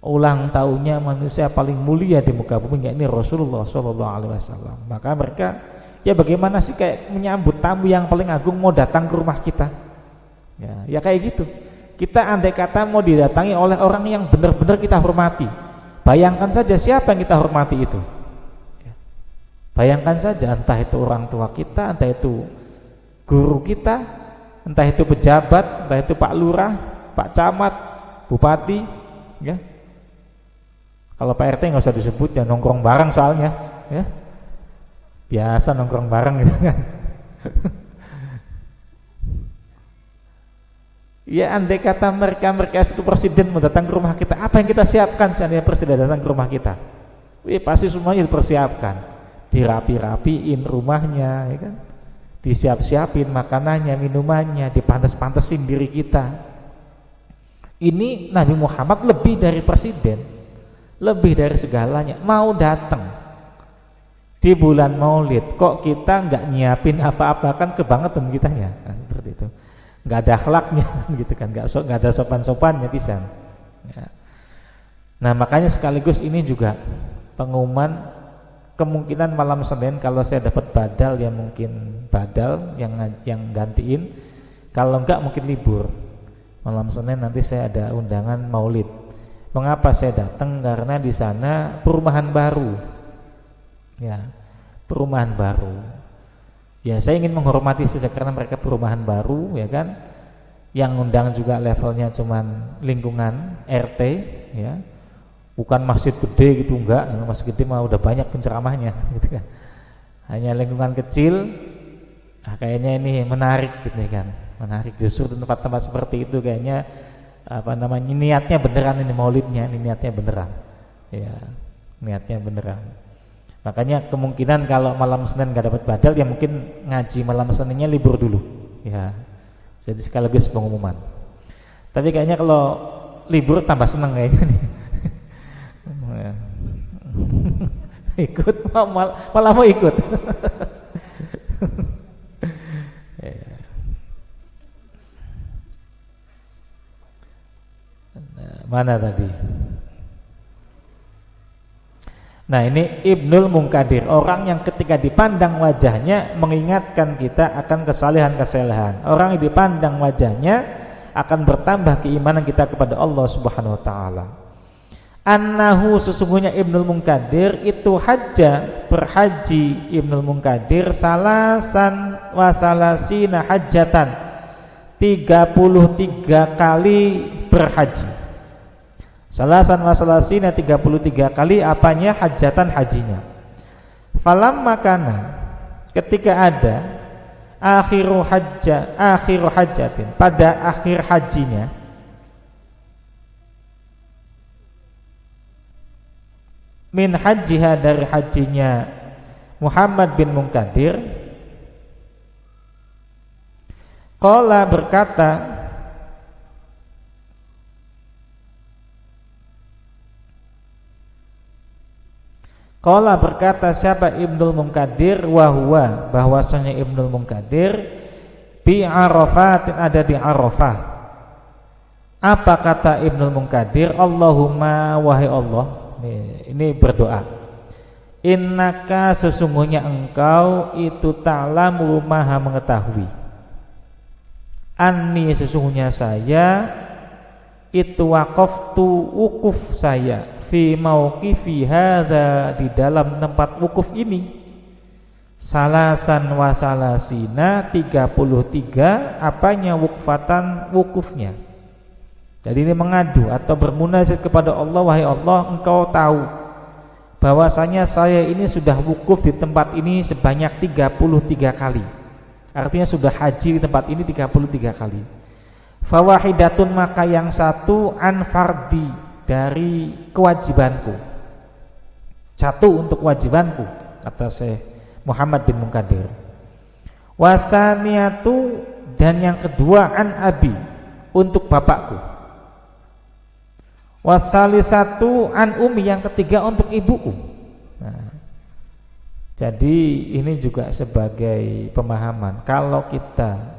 Ulang tahunnya manusia paling mulia di muka bumi, yakni Rasulullah SAW. Maka mereka, ya bagaimana sih kayak menyambut tamu yang paling agung mau datang ke rumah kita? Ya kayak gitu. Kita andai kata mau didatangi oleh orang yang benar-benar kita hormati, bayangkan saja siapa yang kita hormati itu. Bayangkan saja, entah itu orang tua kita, entah itu guru kita, entah itu pejabat, entah itu Pak Lurah, Pak Camat, Bupati, ya. Kalau Pak RT nggak usah disebut, ya nongkrong bareng soalnya, ya. Biasa nongkrong bareng gitu kan. Ya andai kata mereka itu presiden mau datang ke rumah kita, apa yang kita siapkan seandainya presiden datang ke rumah kita? Pasti semuanya dipersiapkan, dirapi-rapiin rumahnya, ya kan? Disiap-siapin makanannya, minumannya, dipantes-pantesin diri kita. Ini Nabi Muhammad lebih dari presiden, lebih dari segalanya, mau datang di bulan Maulid, kok kita nggak nyiapin apa-apa, kan kebangetan kita ya, nah, seperti itu. Nggak ada akhlaknya gitu kan, nggak ada sopan-sopannya pisan. Ya. Nah makanya sekaligus ini juga pengumuman kemungkinan malam Senin kalau saya dapat badal ya mungkin badal yang gantiin, kalau enggak mungkin libur. Malam Senin nanti saya ada undangan Maulid. Mengapa saya datang? Karena di sana perumahan baru. Ya, perumahan baru. Ya saya ingin menghormati saja karena mereka perumahan baru, ya kan. Yang undang juga levelnya cuman lingkungan RT, ya. Bukan masjid gede gitu, enggak. Masjid gede mah udah banyak penceramahnya gitu kan. Hanya lingkungan kecil. Nah, kayaknya ini menarik gitu kan. Menarik justru tempat-tempat seperti itu kayaknya niatnya beneran ini maulidnya, ini niatnya beneran. Ya, niatnya beneran. Makanya kemungkinan kalau malam Senin nggak dapat badal ya mungkin ngaji malam Seninnya libur dulu. Ya, jadi sekaligus pengumuman. Tapi kayaknya kalau libur tambah seneng kayaknya nih. Ikut malah mau ikut. Mana tadi? Nah ini Ibnul Munkadir, orang yang ketika dipandang wajahnya mengingatkan kita akan kesalehan-kesalehan. Orang yang dipandang wajahnya akan bertambah keimanan kita kepada Allah Subhanahu wa taala. Annahu sesungguhnya Ibnul Munkadir itu hajja berhaji Ibnul Munkadir salasan wa salasina hajjatan, 33 kali berhaji. Salasan wa salasina 33 kali apanya? Hajatan, hajinya. Falam makana ketika ada akhiru hajjatin, pada akhir hajinya, min hajiha dari hajinya Muhammad bin Munkadir. Qala berkata siapa Ibnul Munkadir, wahwa bahwasanya Ibnul Munkadir bi Arafat ada di Arafah. Apa kata Ibnul Munkadir? Allahumma wahai Allah, ini berdoa. Innaka sesungguhnya engkau itu ta'lamu maha mengetahui. Anni sesungguhnya saya itu waqaftu wukuf saya fi mauqifi hadza di dalam tempat wukuf ini salasan wa salasina 33 apanya wukufnya. Jadi ini mengadu atau bermunajat kepada Allah, wahai Allah, engkau tahu bahwasanya saya ini sudah wukuf di tempat ini sebanyak 33 kali. Artinya sudah haji di tempat ini 33 kali. Fawahidatun maka yang satu an fardi dari kewajibanku. Satu untuk kewajibanku kata Syekh Muhammad bin Munkadir. Wasaniyatu dan yang kedua an abi untuk bapakku. Wasalisatu an umi yang ketiga untuk ibuku. Nah, jadi ini juga sebagai pemahaman kalau kita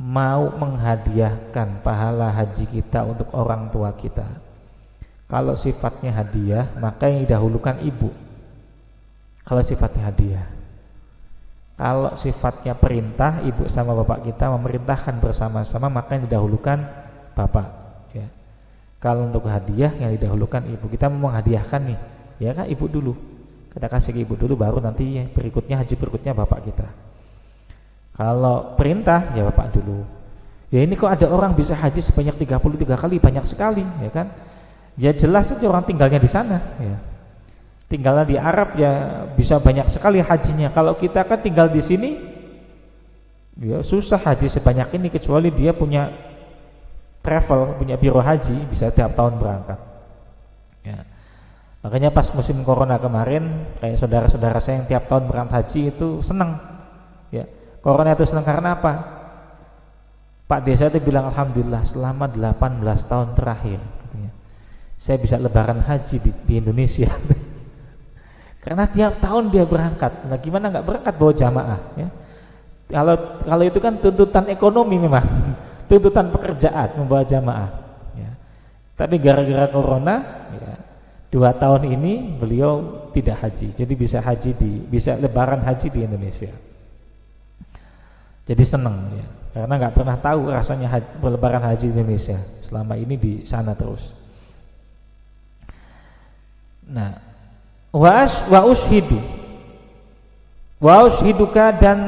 mau menghadiahkan pahala haji kita untuk orang tua kita, kalau sifatnya hadiah maka yang didahulukan ibu. Kalau sifatnya hadiah, kalau sifatnya perintah, ibu sama bapak kita memerintahkan bersama-sama maka yang didahulukan bapak ya. Kalau untuk hadiah yang didahulukan ibu. Kita mau menghadiahkan nih ya kan, ibu dulu kita kasih ke ibu dulu, baru nanti berikutnya haji berikutnya bapak kita. Kalau perintah ya bapak dulu. Ya ini kok ada orang bisa haji sebanyak 33 kali, banyak sekali ya kan. Ya jelas saja orang tinggalnya di sana ya. Tinggalnya di Arab ya bisa banyak sekali hajinya. Kalau kita kan tinggal di sini ya susah haji sebanyak ini, kecuali dia punya travel, punya biro haji, bisa tiap tahun berangkat ya. Makanya pas musim corona kemarin, kayak saudara-saudara saya yang tiap tahun berangkat haji itu senang ya. Corona itu senang karena apa? Pak Desa itu bilang alhamdulillah selama 18 tahun terakhir katanya, saya bisa lebaran haji di Indonesia. Karena tiap tahun dia berangkat. Nah gimana nggak berangkat bawa jamaah ya? Kalau itu kan tuntutan ekonomi memang, tuntutan pekerjaan membawa jamaah ya. Tapi gara-gara corona ya, 2 tahun ini beliau tidak haji, jadi bisa lebaran haji di Indonesia. Jadi senang ya, karena nggak pernah tahu rasanya berlebaran haji di Indonesia. Selama ini di sana terus. Nah, wa ushiduka dan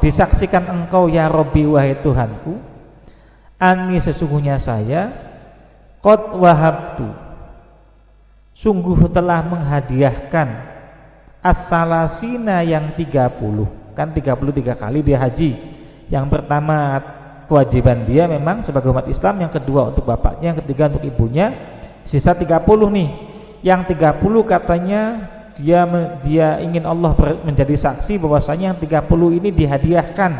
disaksikan engkau ya Rabbi wahai Tuhanku, ani sesungguhnya saya qad wahabtu sungguh telah menghadiahkan as-salasina yang 30, kan 33 kali dia haji. Yang pertama kewajiban dia memang sebagai umat Islam, yang kedua untuk bapaknya, yang ketiga untuk ibunya, sisa 30 nih. Yang 30 katanya dia ingin Allah menjadi saksi bahwasanya yang 30 ini dihadiahkan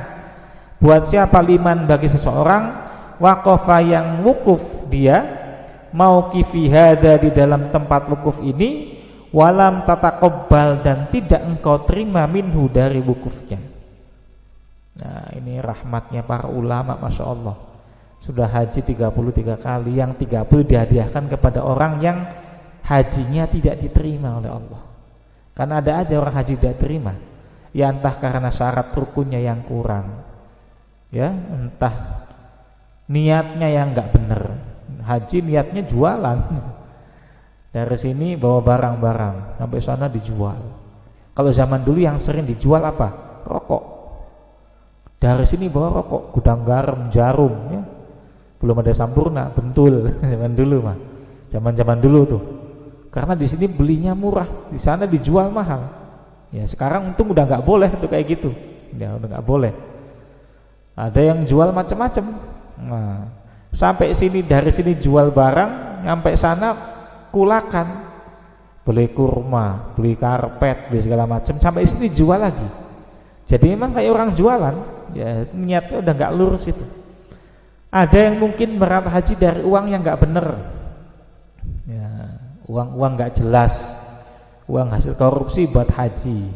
buat siapa? Liman bagi seseorang waqafa yang wukuf dia mauqifi hada di dalam tempat wukuf ini, walam tataqabbal dan tidak engkau terima minhu dari wukufnya. Nah ini rahmatnya para ulama, Masya Allah. Sudah haji 33 kali, yang 30 dihadiahkan kepada orang yang hajinya tidak diterima oleh Allah. Karena ada aja orang haji tidak terima, ya entah karena syarat rukunnya yang kurang, ya entah niatnya yang nggak benar. Haji niatnya jualan, dari sini bawa barang-barang sampai sana dijual. Kalau zaman dulu yang sering dijual apa? Rokok. Dari sini bawa rokok, gudang garam, jarum ya. Belum ada Sampurna, Bentul zaman dulu mah. Zaman-zaman dulu tuh. Karena di sini belinya murah, di sana dijual mahal. Ya sekarang untung udah nggak boleh tuh kayak gitu. Ya udah nggak boleh. Ada yang jual macam-macam. Nah, Sampai sini, dari sini jual barang, sampai sana kulakan, beli kurma, beli karpet, beli segala macam, sampai sini jual lagi. Jadi memang kayak orang jualan, ya niatnya udah nggak lurus itu. Ada yang mungkin berangkat haji dari uang yang nggak bener, ya, uang nggak jelas, uang hasil korupsi buat haji,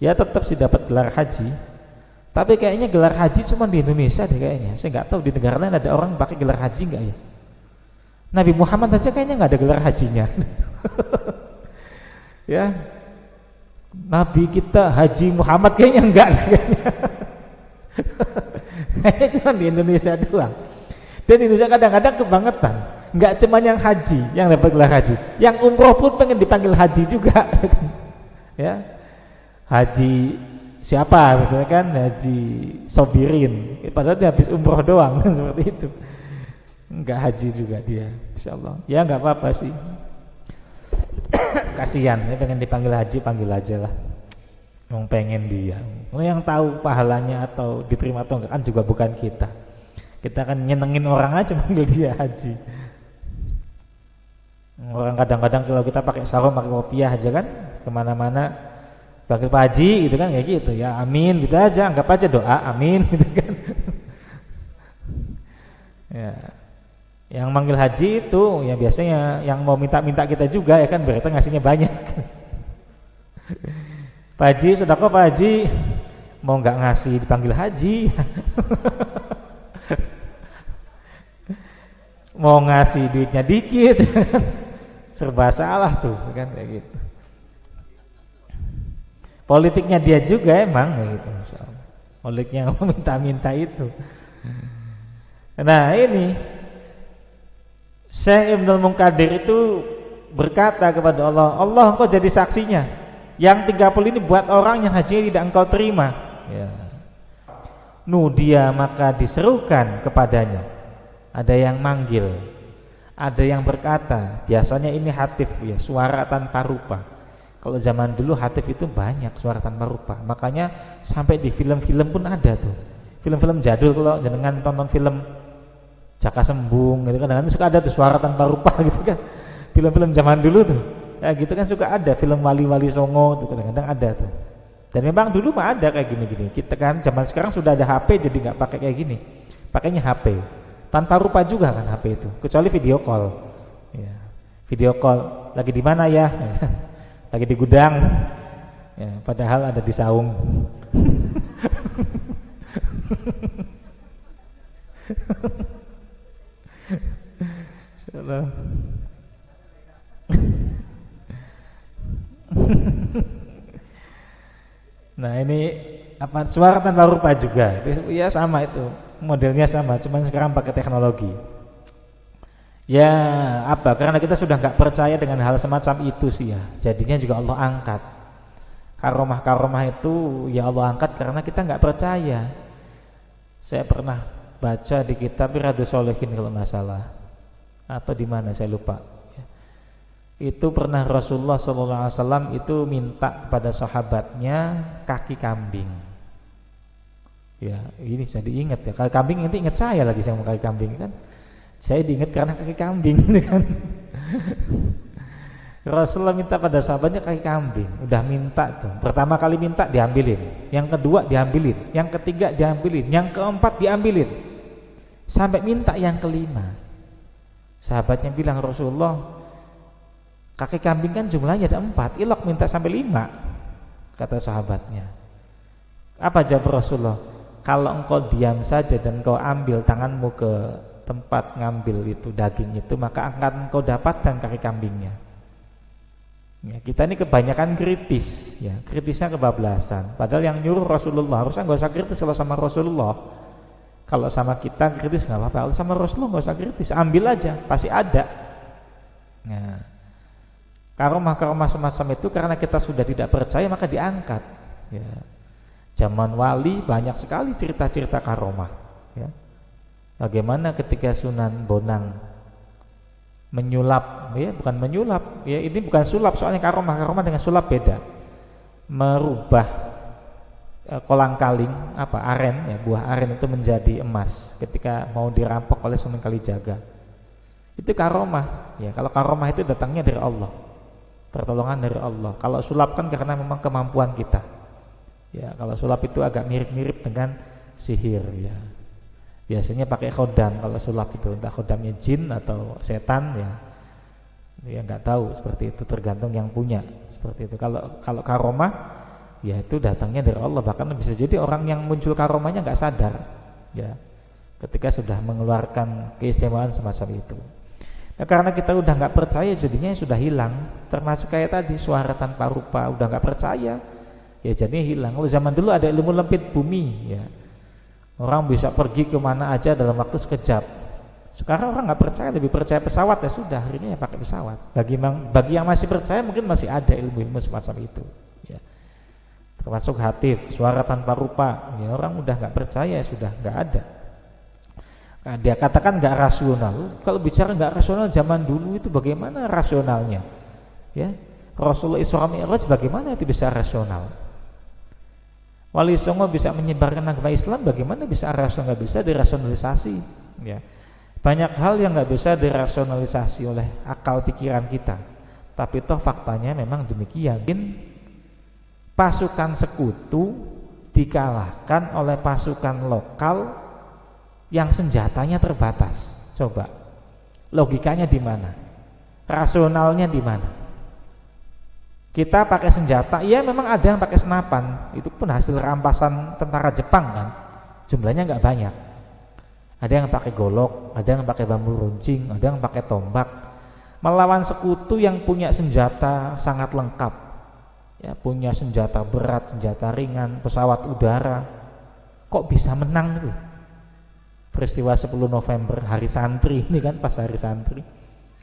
ya tetap sih dapat gelar haji. Tapi kayaknya gelar haji cuma di Indonesia deh kayaknya. Saya nggak tahu di negara lain ada orang pakai gelar haji nggak ya. Nabi Muhammad aja kayaknya nggak ada gelar hajinya. Ya, Nabi kita Haji Muhammad kayaknya enggak deh, kayaknya. Kayaknya cuma di Indonesia doang. Dan Indonesia kadang-kadang kebangetan. Enggak cuma yang haji yang dapat gelar haji, yang umroh pun pengen dipanggil haji juga. Ya, haji siapa misalnya kan, Haji Sobirin, padahal dia habis umroh doang kan, seperti itu. Enggak haji juga dia, insyaallah. Ya enggak apa-apa sih. Kasihan, ya pengen dipanggil haji, panggil aja lah. Yang pengen dia. Yang tahu pahalanya atau diterima atau enggak kan juga bukan kita. Kita kan nyenengin orang aja manggil dia haji. Orang kadang-kadang kalau kita pakai sarung, pakai kopiah aja kan, kemana-mana panggil Pak Haji gitu kan, kayak gitu ya, amin gitu aja, anggap aja doa amin gitu kan. Ya, yang manggil haji itu ya biasanya yang mau minta-minta kita juga ya kan, berarti ngasihnya banyak. Pak Haji, sedekah Pak Haji, mau nggak ngasih dipanggil haji. Mau ngasih duitnya dikit, serba salah tuh kan, kayak gitu. Politiknya dia juga emang kayak gitu, politiknya minta-minta itu. Nah ini Syekh Ibnul Munkadir itu berkata kepada Allah, Allah engkau jadi saksinya, yang 30 ini buat orang yang hajinya tidak engkau terima, ya. Nudia, maka diserukan kepadanya. Ada yang manggil, ada yang berkata, biasanya ini hatif ya, suara tanpa rupa. Kalau zaman dulu hatif itu banyak suara tanpa rupa, makanya sampai di film-film pun ada tuh. Film-film jadul, kalau jenengan tonton film Jaka Sembung gitu kan, kadang-kadang suka ada tuh suara tanpa rupa gitu kan. Film-film zaman dulu tuh, ya gitu kan suka ada. Film Wali-Wali Songo tuh kadang-kadang ada tuh. Dan memang dulu mah ada kayak gini-gini. Kita kan zaman sekarang sudah ada HP, jadi nggak pakai kayak gini. Pakainya HP tanpa rupa juga kan HP itu, kecuali video call. Ya, video call lagi di mana ya? Lagi di gudang. Ya, padahal ada di saung. Insyaallah. Nah ini apa, suara tanpa rupa juga, ya sama itu, modelnya sama, cuman sekarang pakai teknologi. Ya apa, karena kita sudah nggak percaya dengan hal semacam itu sih ya, jadinya juga Allah angkat. Karomah-karomah itu ya Allah angkat karena kita nggak percaya. Saya pernah baca di kitab Riyadhus Shalihin kalau nggak salah, atau di mana saya lupa. Itu pernah Rasulullah SAW itu minta kepada sahabatnya kaki kambing. Ya ini saya diingat ya, kaki kambing nanti ingat saya lagi sama kaki kambing kan. Saya diingat karena kaki kambing gitu kan. Rasulullah minta pada sahabatnya kaki kambing, udah minta tuh. Pertama kali minta diambilin, yang kedua diambilin, yang ketiga diambilin, yang keempat diambilin, sampai minta yang kelima. Sahabatnya bilang, Rasulullah, kaki kambing kan jumlahnya ada 4, ilok minta sampai 5. Kata sahabatnya. Apa jawab Rasulullah? Kalau engkau diam saja dan engkau ambil tanganmu ke tempat ngambil itu daging itu, maka akan engkau dapatkan kaki kambingnya. Ya, kita ini kebanyakan kritis, ya, kritisnya kebablasan. Padahal yang nyuruh Rasulullah, harusnya nggak usah kritis kalau sama Rasulullah. Kalau sama kita kritis nggak apa-apa, kalau sama Rasulullah nggak usah kritis, ambil aja, pasti ada. Nah, karomah-karomah semacam itu karena kita sudah tidak percaya maka diangkat. Ya. Zaman wali banyak sekali cerita-cerita karomah. Ya. Bagaimana ketika Sunan Bonang menyulap, ya bukan menyulap, ya ini bukan sulap, soalnya karomah dengan sulap beda. Merubah kolang-kaling aren ya, buah aren itu menjadi emas ketika mau dirampok oleh Sunan Kalijaga. Itu karomah ya. Kalau karomah itu datangnya dari Allah, pertolongan dari Allah. Kalau sulap kan karena memang kemampuan kita ya. Kalau sulap itu agak mirip-mirip dengan sihir ya. Biasanya pakai khodam kalau sulap itu, entah khodamnya jin atau setan ya. Ya nggak tahu, seperti itu, tergantung yang punya seperti itu. Kalau karomah ya itu datangnya dari Allah. Bahkan bisa jadi orang yang muncul karomahnya nggak sadar ya, ketika sudah mengeluarkan keistimewaan semacam itu. Nah, karena kita udah nggak percaya, jadinya sudah hilang. Termasuk kayak tadi suara tanpa rupa, udah nggak percaya ya jadinya hilang. Kalau zaman dulu ada ilmu lempit bumi ya, orang bisa pergi kemana aja dalam waktu sekejap. Sekarang orang nggak percaya, lebih percaya pesawat ya sudah, akhirnya ya pakai pesawat. Bagi yang masih percaya mungkin masih ada ilmu-ilmu semacam itu ya. Termasuk hatif, suara tanpa rupa ya, orang udah nggak percaya, sudah nggak ada. Nah, dia katakan nggak rasional. Kalau bicara nggak rasional zaman dulu itu bagaimana rasionalnya ya? Rasulullah Isra Mi'raj bagaimana itu bisa rasional? Wali Songo bisa menyebarkan agama Islam, bagaimana bisa rasional? Nggak bisa dirasionalisasi ya. Banyak hal yang nggak bisa dirasionalisasi oleh akal pikiran kita, tapi toh faktanya memang demikian. Pasukan sekutu dikalahkan oleh pasukan lokal yang senjatanya terbatas. Coba logikanya di mana? Rasionalnya di mana? Kita pakai senjata, iya memang ada yang pakai senapan, itu pun hasil rampasan tentara Jepang kan, jumlahnya nggak banyak. Ada yang pakai golok, ada yang pakai bambu runcing, ada yang pakai tombak. Melawan sekutu yang punya senjata sangat lengkap ya, punya senjata berat, senjata ringan, pesawat udara, kok bisa menang itu? Peristiwa 10 November hari santri ini kan, pas hari santri,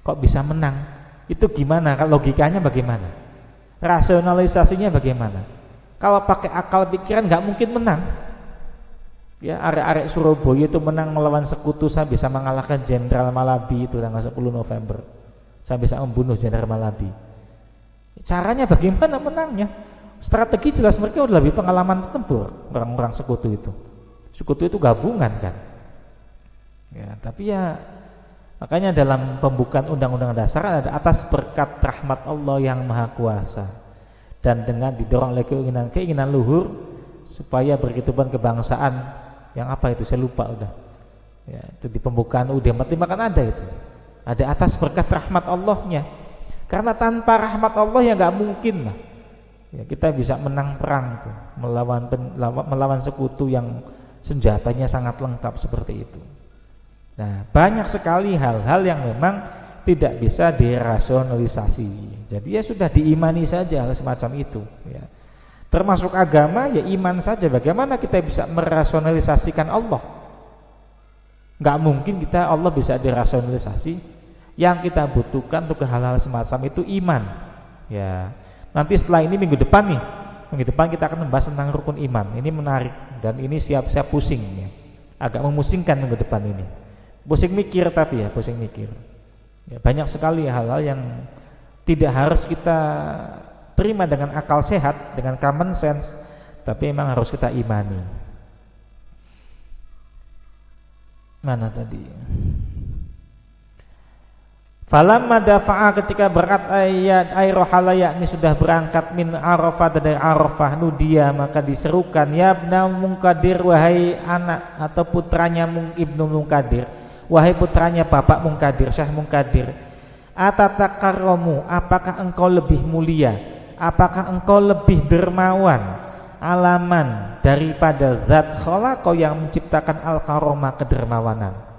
kok bisa menang? Itu gimana? Logikanya bagaimana? Rasionalisasinya bagaimana? Kalau pakai akal pikiran nggak mungkin menang. Ya, arek-arek Surabaya itu menang melawan sekutu, saya bisa mengalahkan Jenderal Malabi itu tanggal 10 November. Saya bisa membunuh Jenderal Malabi. Caranya bagaimana menangnya? Strategi jelas, mereka udah lebih pengalaman tempur orang-orang sekutu itu. Sekutu itu gabungan kan. Ya, tapi ya makanya dalam pembukaan Undang-Undang Dasar ada atas berkat rahmat Allah yang Maha Kuasa dan dengan didorong oleh keinginan luhur supaya berkehidupan kebangsaan yang apa itu saya lupa udah. Ya, itu di pembukaan UUD 45 kan ada itu. Ada atas berkat rahmat Allahnya. Karena tanpa rahmat Allah ya nggak mungkin lah. Ya, kita bisa menang perang tuh, melawan sekutu yang senjatanya sangat lengkap seperti itu. Nah, banyak sekali hal-hal yang memang tidak bisa dirasionalisasi. Jadi ya sudah diimani saja hal semacam itu ya. Termasuk agama ya iman saja. Bagaimana kita bisa merasionalisasikan Allah? Nggak mungkin kita Allah bisa dirasionalisasi. Yang kita butuhkan untuk hal-hal semacam itu iman ya. Nanti setelah ini minggu depan kita akan membahas tentang rukun iman. Ini menarik dan ini siap-siap pusing ya. Agak memusingkan minggu depan ini. Pusing mikir tapi ya, pusing mikir ya, banyak sekali hal-hal yang tidak harus kita terima dengan akal sehat, dengan common sense, tapi memang harus kita imani. Mana tadi? Falamma dafa'a, ketika berat ayat rohala, yakni sudah berangkat min Arafah, dari Arafah, nudia, maka diserukan, ya ibna Munkadir, wahai anak atau putranya Ibnu Munkadir, wahai putranya Bapak Munkadir, Syekh Munkadir, atatakarramu, apakah engkau lebih mulia, apakah engkau lebih dermawan, alaman daripada zat khalaqa yang menciptakan al-karomah, kedermawanan.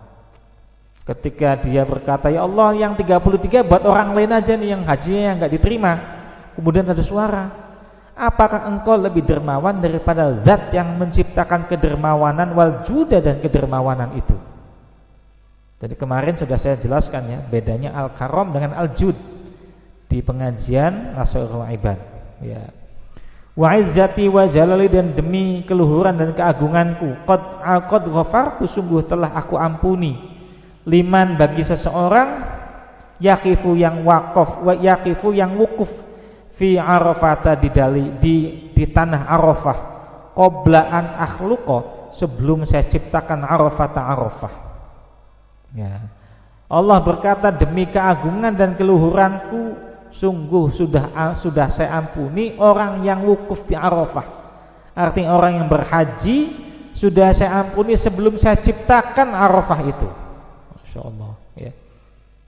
Ketika dia berkata, ya Allah, yang 33 buat orang lain aja nih, yang hajinya yang gak diterima. Kemudian ada suara, apakah engkau lebih dermawan daripada zat yang menciptakan kedermawanan, wal juda, dan kedermawanan itu. Jadi kemarin sudah saya jelaskan ya, bedanya al-karom dengan al-jud di pengajian Nasairul Ibad ya. Wa izzati wa jalali, dan demi keluhuran dan keagunganku, qad ghafartu, sungguh telah aku ampuni, liman, bagi seseorang, yaqifu yang waqaf, wa yaqifu yang wukuf, fi Arafata, di tanah Arafah, qabla an akhluqa, sebelum saya ciptakan Arafah. Ya. Allah berkata, demi keagungan dan keluhuranku, sungguh sudah saya ampuni orang yang wukuf di Arafah. Artinya orang yang berhaji sudah saya ampuni sebelum saya ciptakan Arafah itu. Masya Allah, ya.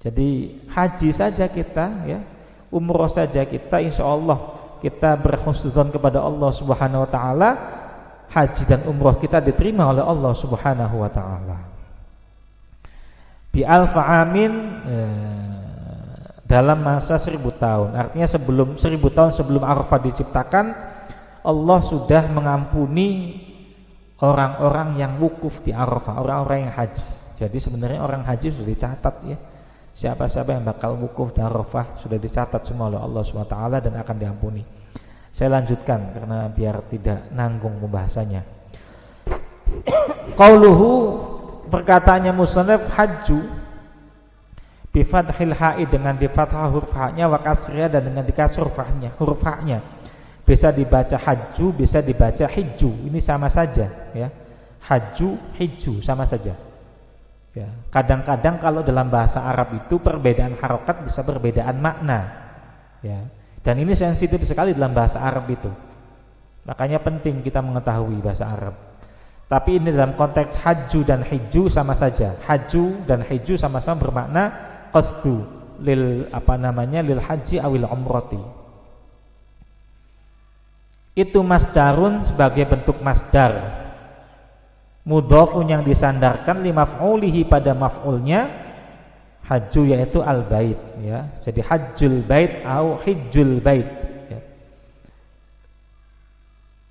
Jadi haji saja kita, ya, umroh saja kita, insya Allah kita berhusnuzon kepada Allah Subhanahu Wa Taala, haji dan umroh kita diterima oleh Allah Subhanahu Wa Taala. Bi alfa amin, dalam masa 1000 tahun. Artinya 1000 tahun sebelum Arafah diciptakan, Allah sudah mengampuni orang-orang yang wukuf di Arafah, orang-orang yang haji. Jadi sebenarnya orang haji sudah dicatat, ya. Siapa-siapa yang bakal wukuf di Arafah sudah dicatat semua oleh Allah SWT dan akan diampuni. Saya lanjutkan karena biar tidak nanggung pembahasannya. Qauluhu, perkataannya musannaf, hajju bi fathil ha'i, dengan di fathah huruf ha-nya, wa kasriha, dan dengan dikasr huruf ha-nya. Bisa dibaca hajju, bisa dibaca hijju. Ini sama saja, ya. Hajju, hijju sama saja. Ya. Kadang-kadang kalau dalam bahasa Arab itu perbedaan harokat bisa perbedaan makna, ya. Dan ini sensitif sekali dalam bahasa Arab itu. Makanya penting kita mengetahui bahasa Arab. Tapi ini dalam konteks hajju dan hijju sama saja. Hajju dan hijju sama-sama bermakna qasdu lil lil haji awil umrati. Itu masdarun, sebagai bentuk masdar, mudhofun yang disandarkan li maf'ulihi, pada maf'ulnya, hajju yaitu al-bait, ya. Jadi hajjul bait atau hijjul bait, ya.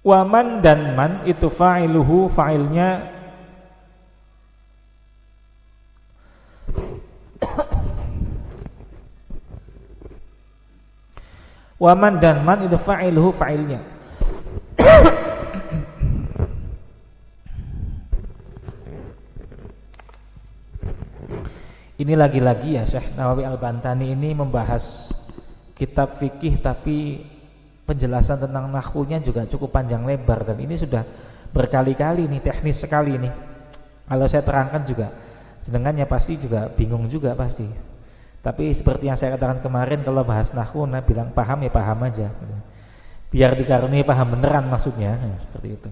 Waman dan man itu fa'iluhu, fa'ilnya waman dan man itu fa'iluhu, fa'ilnya. Ini lagi-lagi, ya, Syekh Nawawi Al-Bantani ini membahas kitab fikih, tapi penjelasan tentang nahwunya juga cukup panjang lebar, dan ini sudah berkali-kali nih, teknis sekali nih. Kalau saya terangkan juga jenengannya pasti juga bingung juga pasti. Tapi seperti yang saya katakan kemarin, kalau bahas nahwu, nah bilang paham ya paham aja, biar dikaruniai paham beneran maksudnya, ya, seperti itu.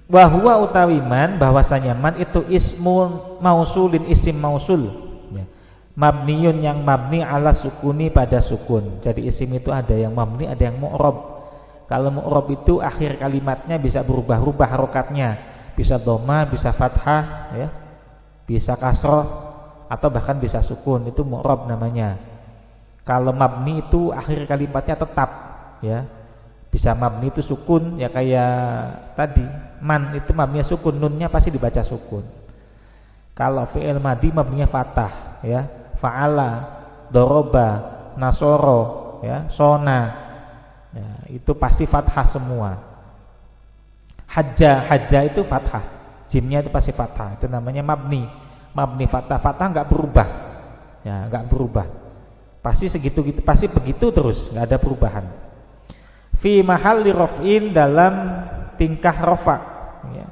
Wahwa utawi man, bahwasanya man itu ismun mausulin, isim mausul, ya. Mabniyun yang mabni ala sukuni, pada sukun. Jadi isim itu ada yang mabni, ada yang mu'rob. Kalau mu'rob itu akhir kalimatnya bisa berubah-ubah harokatnya, bisa dhamma, bisa fathah, ya, bisa kasroh, atau bahkan bisa sukun. Itu mu'rob namanya. Kalau mabni itu akhir kalimatnya tetap, ya. Bisa mabni itu sukun, ya, kayak tadi man itu mabninya sukun, nunnya pasti dibaca sukun. Kalau fi'il madi mabninya fathah, ya. Fa'ala, doroba, nasoro, ya, sona, ya, itu pasti fathah semua. Hajja itu fathah, jimnya itu pasti fathah, itu namanya mabni fathah. Fathah nggak berubah, ya, nggak berubah, pasti segitu, pasti begitu terus, nggak ada perubahan. Fi mahalli raf'in, dalam tingkah rafa, ya,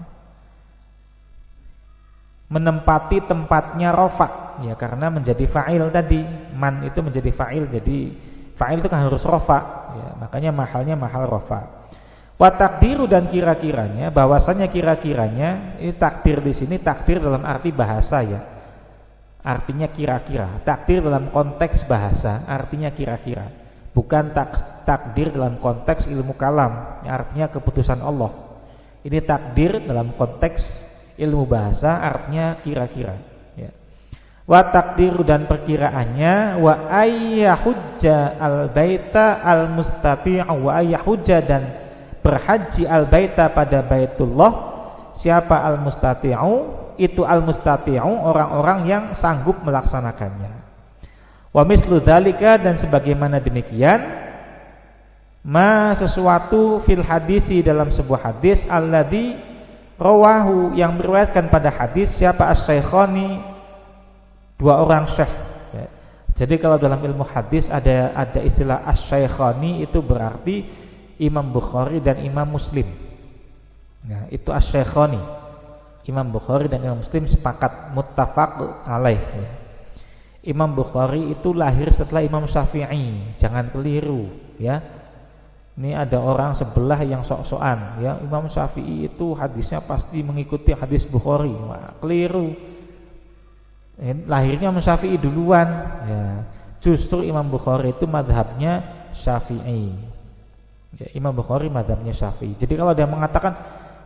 menempati tempatnya rafa, ya, karena menjadi fa'il tadi, man itu menjadi fa'il, jadi fa'il itu kan harus rafa, ya, makanya mahalnya mahal rafa. Wa takdiru, dan kira-kiranya, bahwasanya kira-kiranya, ini takdir di sini takdir dalam arti bahasa, ya, artinya kira-kira. Takdir dalam konteks bahasa artinya kira-kira, bukan takdir dalam konteks ilmu kalam, yang artinya keputusan Allah. Ini takdir dalam konteks ilmu bahasa artinya kira-kira, ya. Wa takdiru, dan perkiraannya, wa ayyahujja al-baita al-mustati'u, wa ayyahujja, dan berhaji al-baita, pada baitullah, siapa al-mustati'u, itu al-mustati'u orang-orang yang sanggup melaksanakannya. Wa mislu dzalika, dan sebagaimana demikian, ma sesuatu fil hadisi, dalam sebuah hadis, alladzi rawahu, yang meriwayatkan pada hadis siapa, as-syaikhani, dua orang syekh, ya. Jadi kalau dalam ilmu hadis ada istilah as-syaikhani, itu berarti Imam Bukhari dan Imam Muslim. Nah, itu asy-Syaikhani. Imam Bukhari dan Imam Muslim sepakat muttafaq alaih. Ya. Imam Bukhari itu lahir setelah Imam Syafi'i, jangan keliru ya. Ini ada orang sebelah yang sok-sokan ya, Imam Syafi'i itu hadisnya pasti mengikuti hadis Bukhari. Wah, keliru. Lahirnya Imam Syafi'i duluan ya. Justru Imam Bukhari itu madhabnya Syafi'i ya, Imam Bukhari madhabnya Syafi'i. Jadi kalau dia mengatakan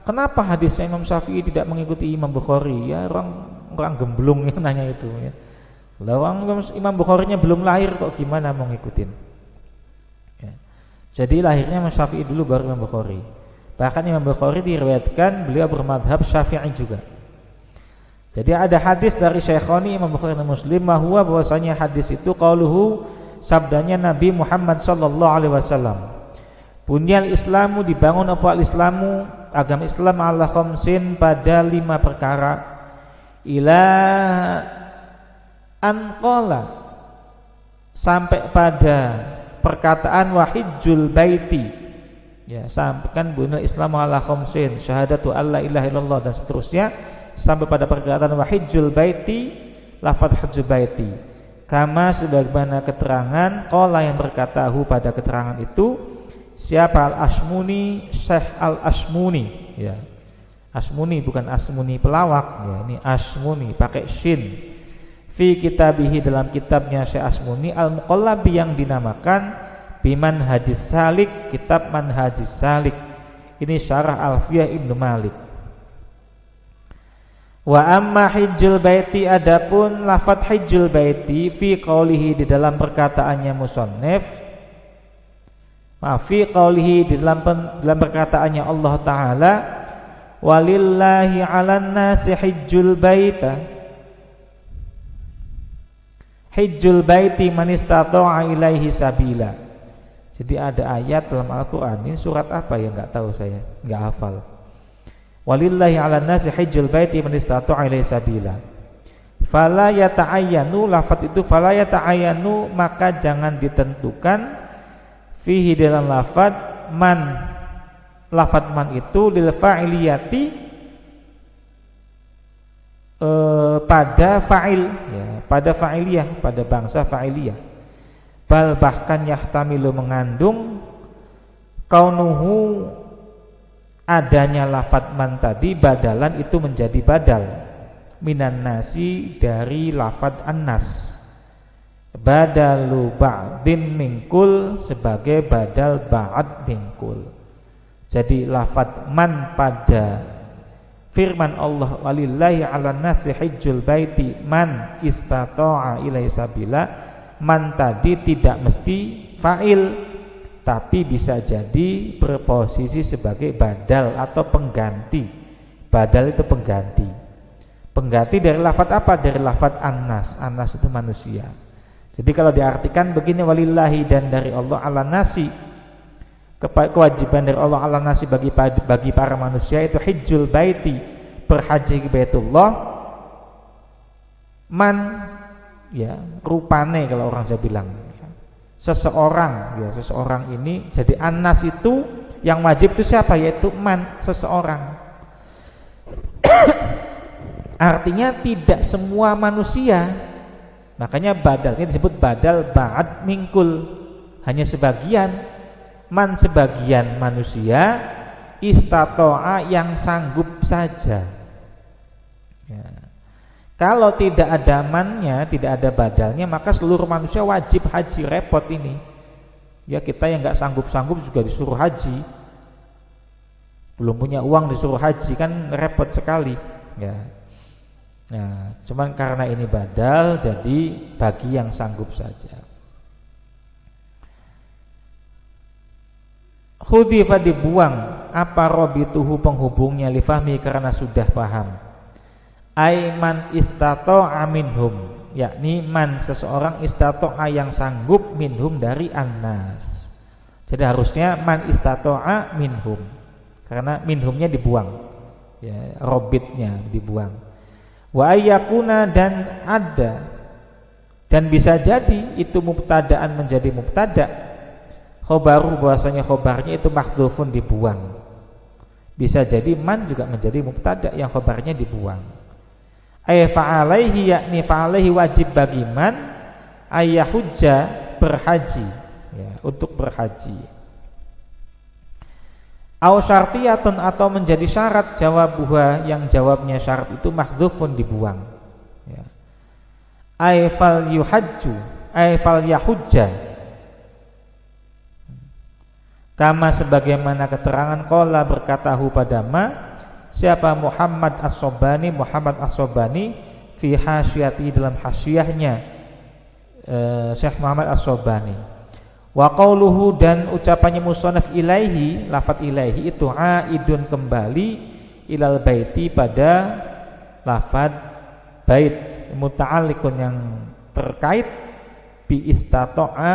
kenapa hadisnya Imam Syafi'i tidak mengikuti Imam Bukhari, ya orang gemblung yang nanya itu ya. Lawang Imam Bukharinya belum lahir kok gimana mau ngikutin ya. Jadi lahirnya Imam Syafi'i dulu baru Imam Bukhari. Bahkan Imam Bukhari diriwayatkan beliau bermadhab Syafi'i juga. Jadi ada hadis dari Syaikhani Imam Bukhari dan Muslim bahwasanya hadis itu qauluhu, sabdanya Nabi Muhammad sallallahu alaihi wasallam. Bunyal Islamu, dibangun apa al-Islamu, agama Islam ala khamsin, pada 5 perkara. Ila anqala, sampai pada perkataan wahijjul baiti ya, sampaikan bunyal Islam ala khamsin, syahadatu alla ilaha illallah dan seterusnya, sampai pada perkataan wahijjul baiti, lafadz hajjul baiti, kama sebagaimana keterangan qala yang berkata hu pada keterangan itu siapa, Al-Asmuni, Syekh Al-Asmuni ya. Asmuni bukan Asmuni pelawak ya, ini Asmuni pakai shin. Fi kitabihi, dalam kitabnya Syekh Asmuni, Al-Muqallabi yang dinamakan Biman Hadis Salik, kitab Manhajis Salik. Ini syarah Alfiyah Ibnu Malik. Wa amma hijjul baiti, adapun lafadz hijjul baiti fi qaulihi, di dalam perkataannya musannif, fi qaulihi, di dalam perkataannya Allah Ta'ala, walillahi 'alan nasi hijjul baita, hijjul baiti man istata'a ilaihi sabila. Jadi ada ayat dalam Al-Qur'an, ini surat apa ya enggak tahu saya, enggak hafal. Walillahi 'alan nasi hijjul baiti man istata'a ilaihi sabila. Fala yata'ayyanu, lafadz itu fala yata'ayyanu, maka jangan ditentukan fihi dalam lafadz man, lafadz man itu lil fa'iliyati, pada fa'il ya, pada fa'iliyah, pada bangsa fa'iliyah. Bal, bahkan yahtamilu, mengandung kaunuhu, adanya lafadz man tadi, badalan itu menjadi badal minan nasi, dari lafadz annas, badalu ba'din mingkul, sebagai badal ba'd mingkul. Jadi lafadz man pada firman Allah, walillahi 'alan nasi hijjul baiti man istata'a ilaihi sabila, man tadi tidak mesti fa'il, tapi bisa jadi berposisi sebagai badal atau pengganti. Badal itu pengganti. Pengganti dari lafadz apa? Dari lafadz annas. Annas itu manusia. Jadi kalau diartikan begini, walillahi, dan dari Allah, 'alan nasi, kewajiban dari Allah, 'alan nasi, bagi para manusia itu hijjul baiti, berhaji ke Baitullah, man ya, rupane kalau orang Jawa bilang ya, seseorang ya, seseorang ini. Jadi annas itu yang wajib itu siapa? Yaitu man, seseorang. Artinya tidak semua manusia. Makanya badal ini disebut badal ba'd mingkul, hanya sebagian. Man, sebagian manusia, istato'a, yang sanggup saja ya. Kalau tidak ada mannya, tidak ada badalnya, maka seluruh manusia wajib haji. Repot ini ya, kita yang nggak sanggup-sanggup juga disuruh haji, belum punya uang disuruh haji, kan repot sekali ya. Nah, cuman karena ini badal, jadi bagi yang sanggup saja. Khudifa, dibuang, apa robituhu, penghubungnya, lifahmi, karena sudah paham. Aiman istata'a minhum, yakni man, seseorang, istata'a, yang sanggup, minhum, dari annas. Jadi harusnya man istata'a minhum, karena minhumnya dibuang ya, robitnya dibuang. Wa ayyakuna, dan ada, dan bisa jadi itu mubtadaan menjadi mubtada, khobaru bahwasanya khobarnya itu mahdhufun dibuang. Bisa jadi man juga menjadi mubtada yang khobarnya dibuang. Fa'alaihi yakni fa'alaihi wajib bagi man ayyahujja berhaji ya, untuk berhaji. Au syartiyatun atau menjadi syarat jawabuha yang jawabnya syarat itu mahdhufun dibuang ya. Fal yuhajju fal yahujja kama sebagaimana keterangan qala berkatahu pada ma siapa Muhammad As-Sobani fi hasyiyati dalam hasyiyahnya Syekh Muhammad As-Sobani. Wa qauluhu dan ucapannya musannaf ilaihi lafadz ilaihi itu aidun kembali ilal baiti pada lafadz bait muta'alliqun yang terkait bi istata'a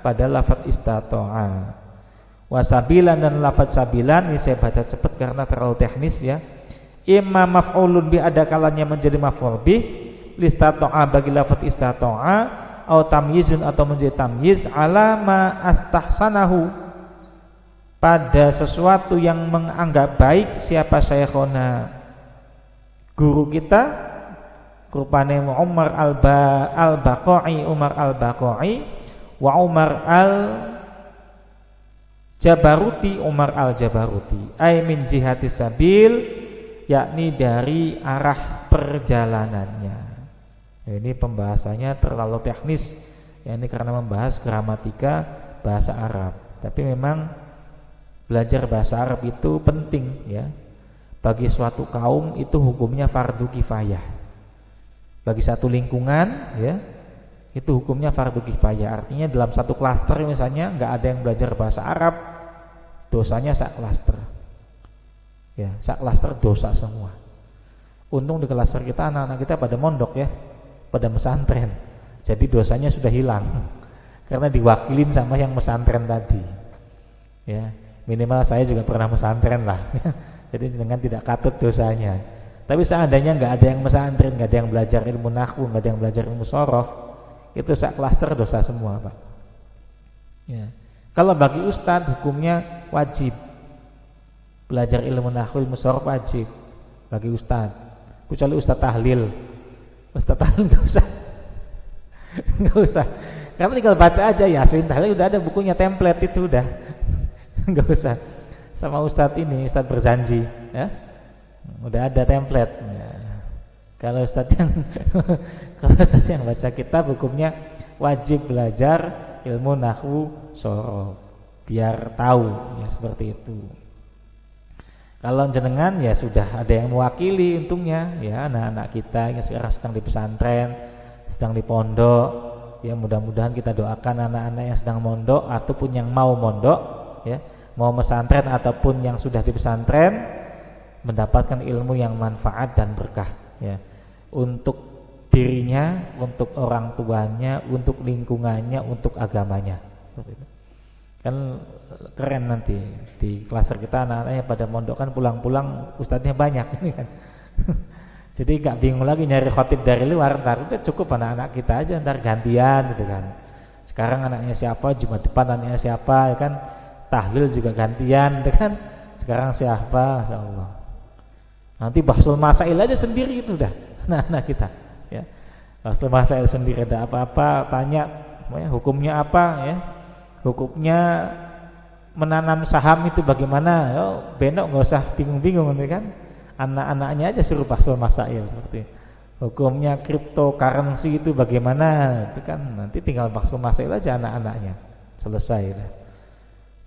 pada lafadz istata'a. Wasabilan dan lafadz sabilan ini saya baca cepat karena terlalu teknis ya. Imma maf'ulun bi ada kalanya menjadi maf'ul bih listata'a bagi lafadz istata'a atau tamyizun atau menjadi tamyiz ala ma astahsanahu pada sesuatu yang menganggap baik siapa syekhona guru kita rupane Umar al-Baqai wa Umar Umar al-Jabaruti ay min jihati sabil yakni dari arah perjalanannya. Ya, ini pembahasannya terlalu teknis ya, ini karena membahas gramatika bahasa Arab. Tapi memang belajar bahasa Arab itu penting ya. Bagi suatu kaum itu hukumnya fardu kifayah. Bagi satu lingkungan ya itu hukumnya fardu kifayah. Artinya dalam satu klaster misalnya nggak ada yang belajar bahasa Arab, dosanya sak klaster. Ya, sak klaster dosa semua. Untung di klaster kita anak-anak kita pada mondok ya, pada mesantren. Jadi dosanya sudah hilang karena diwakilin sama yang mesantren tadi. Ya, minimal saya juga pernah mesantren lah. Jadi dengan tidak katut dosanya. Tapi seandainya nggak ada yang mesantren, nggak ada yang belajar ilmu nahwu, nggak ada yang belajar ilmu shorof, itu sak klaster dosa semua, Pak. Ya. Kalau bagi ustadz hukumnya wajib belajar ilmu nahwu, ilmu shorof wajib bagi ustadz. Kecuali ustadz tahlil, nggak usah, nggak usah. Karena tinggal baca aja Yasin tahlil udah ada bukunya template itu udah, nggak usah. Sama ustadz ini ustadz berjanji, ya, udah ada template. Ya. Kalau ustadz yang baca kitab hukumnya wajib belajar ilmu nahwu shorof biar tahu ya seperti itu. Kalau jenengan ya sudah ada yang mewakili untungnya ya anak-anak kita yang sekarang sedang di pesantren, sedang di pondok ya mudah-mudahan kita doakan anak-anak yang sedang mondok ataupun yang mau mondok ya mau pesantren ataupun yang sudah di pesantren mendapatkan ilmu yang manfaat dan berkah ya untuk dirinya, untuk orang tuanya, untuk lingkungannya, untuk agamanya. Kan keren nanti di klaster kita anak-anaknya pada mondok kan pulang-pulang ustadznya banyak ini kan. Jadi gak bingung lagi nyari khotib dari luar, ntar udah cukup anak-anak kita aja ntar gantian gitu kan. Sekarang anaknya siapa, Jumat depan anaknya siapa ya kan, tahlil juga gantian gitu kan. Sekarang siapa, insyaallah. Nanti bahsul masail aja sendiri itu udah anak-anak kita ya. Bahsul masail sendiri ada apa-apa tanya hukumnya apa ya. Hukumnya menanam saham itu bagaimana? Oh, benok nggak usah bingung-bingung kan? Anak-anaknya aja suruh bahsul masail seperti hukumnya cryptocurrency itu bagaimana? Itu kan nanti tinggal bahsul masail aja anak-anaknya selesai.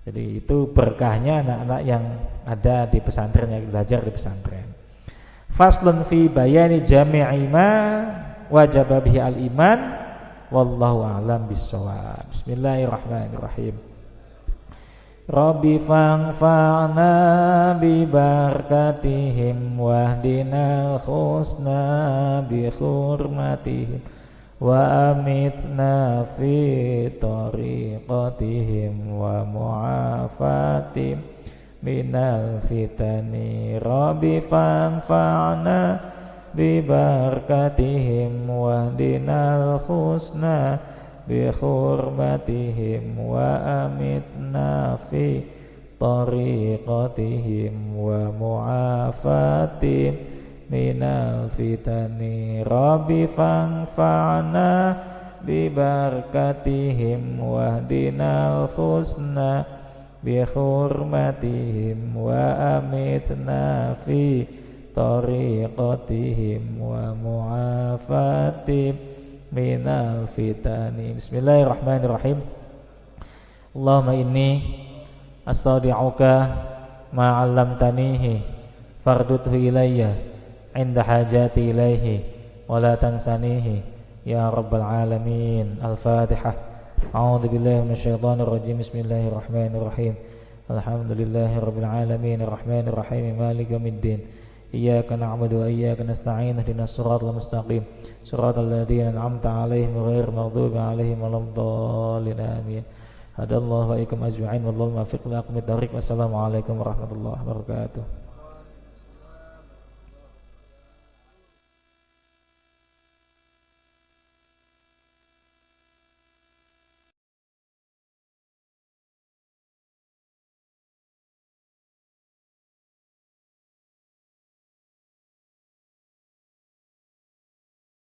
Jadi itu berkahnya anak-anak yang ada di pesantren yang belajar di pesantren. Faslun fi bayani jami'i ma wajaba bihi al-iman. Wallahu a'lam bissawab. Bismillahirrahmanirrahim. Rabbi fa'na bi barakatihim wahdina husna bi hurmatihim wa amitna fi tariqatihim wa mu'afatihim minal fitani. Rabbi fa'na bi barakatihim wahdinal husna بحرمتهم وأمتنا في طريقتهم ومعافاتهم من الفتن رب فانفعنا ببركتهم واهدنا الحسنى بحرمتهم وأمتنا في طريقتهم ومعافاتهم من الفتن. Bismillahirrahmanirrahim. Allahumma inni astaudi'uka ma 'allamtanihi fardudhu ilayya 'inda hajati ilaihi wa la tansanihi ya rabbal alamin. Al-Fatihah. A'udzu billahi minasyaitonir rajim. Bismillahirrahmanirrahim. Alhamdulillahi rabbil alamin arrahmanir rahim maliki yaumiddin. Iyyaka na'budu wa iyyaka nasta'in ihdinas siratal mustaqim siratal ladzina an'amta 'alaihim ghairil maghdubi 'alaihim waladdallin amin. Hadallahu wa iyyakum ajma'in wallahu muwaffiq li aqwamit thoriq. Wassalamu alaikum warahmatullahi wabarakatuh.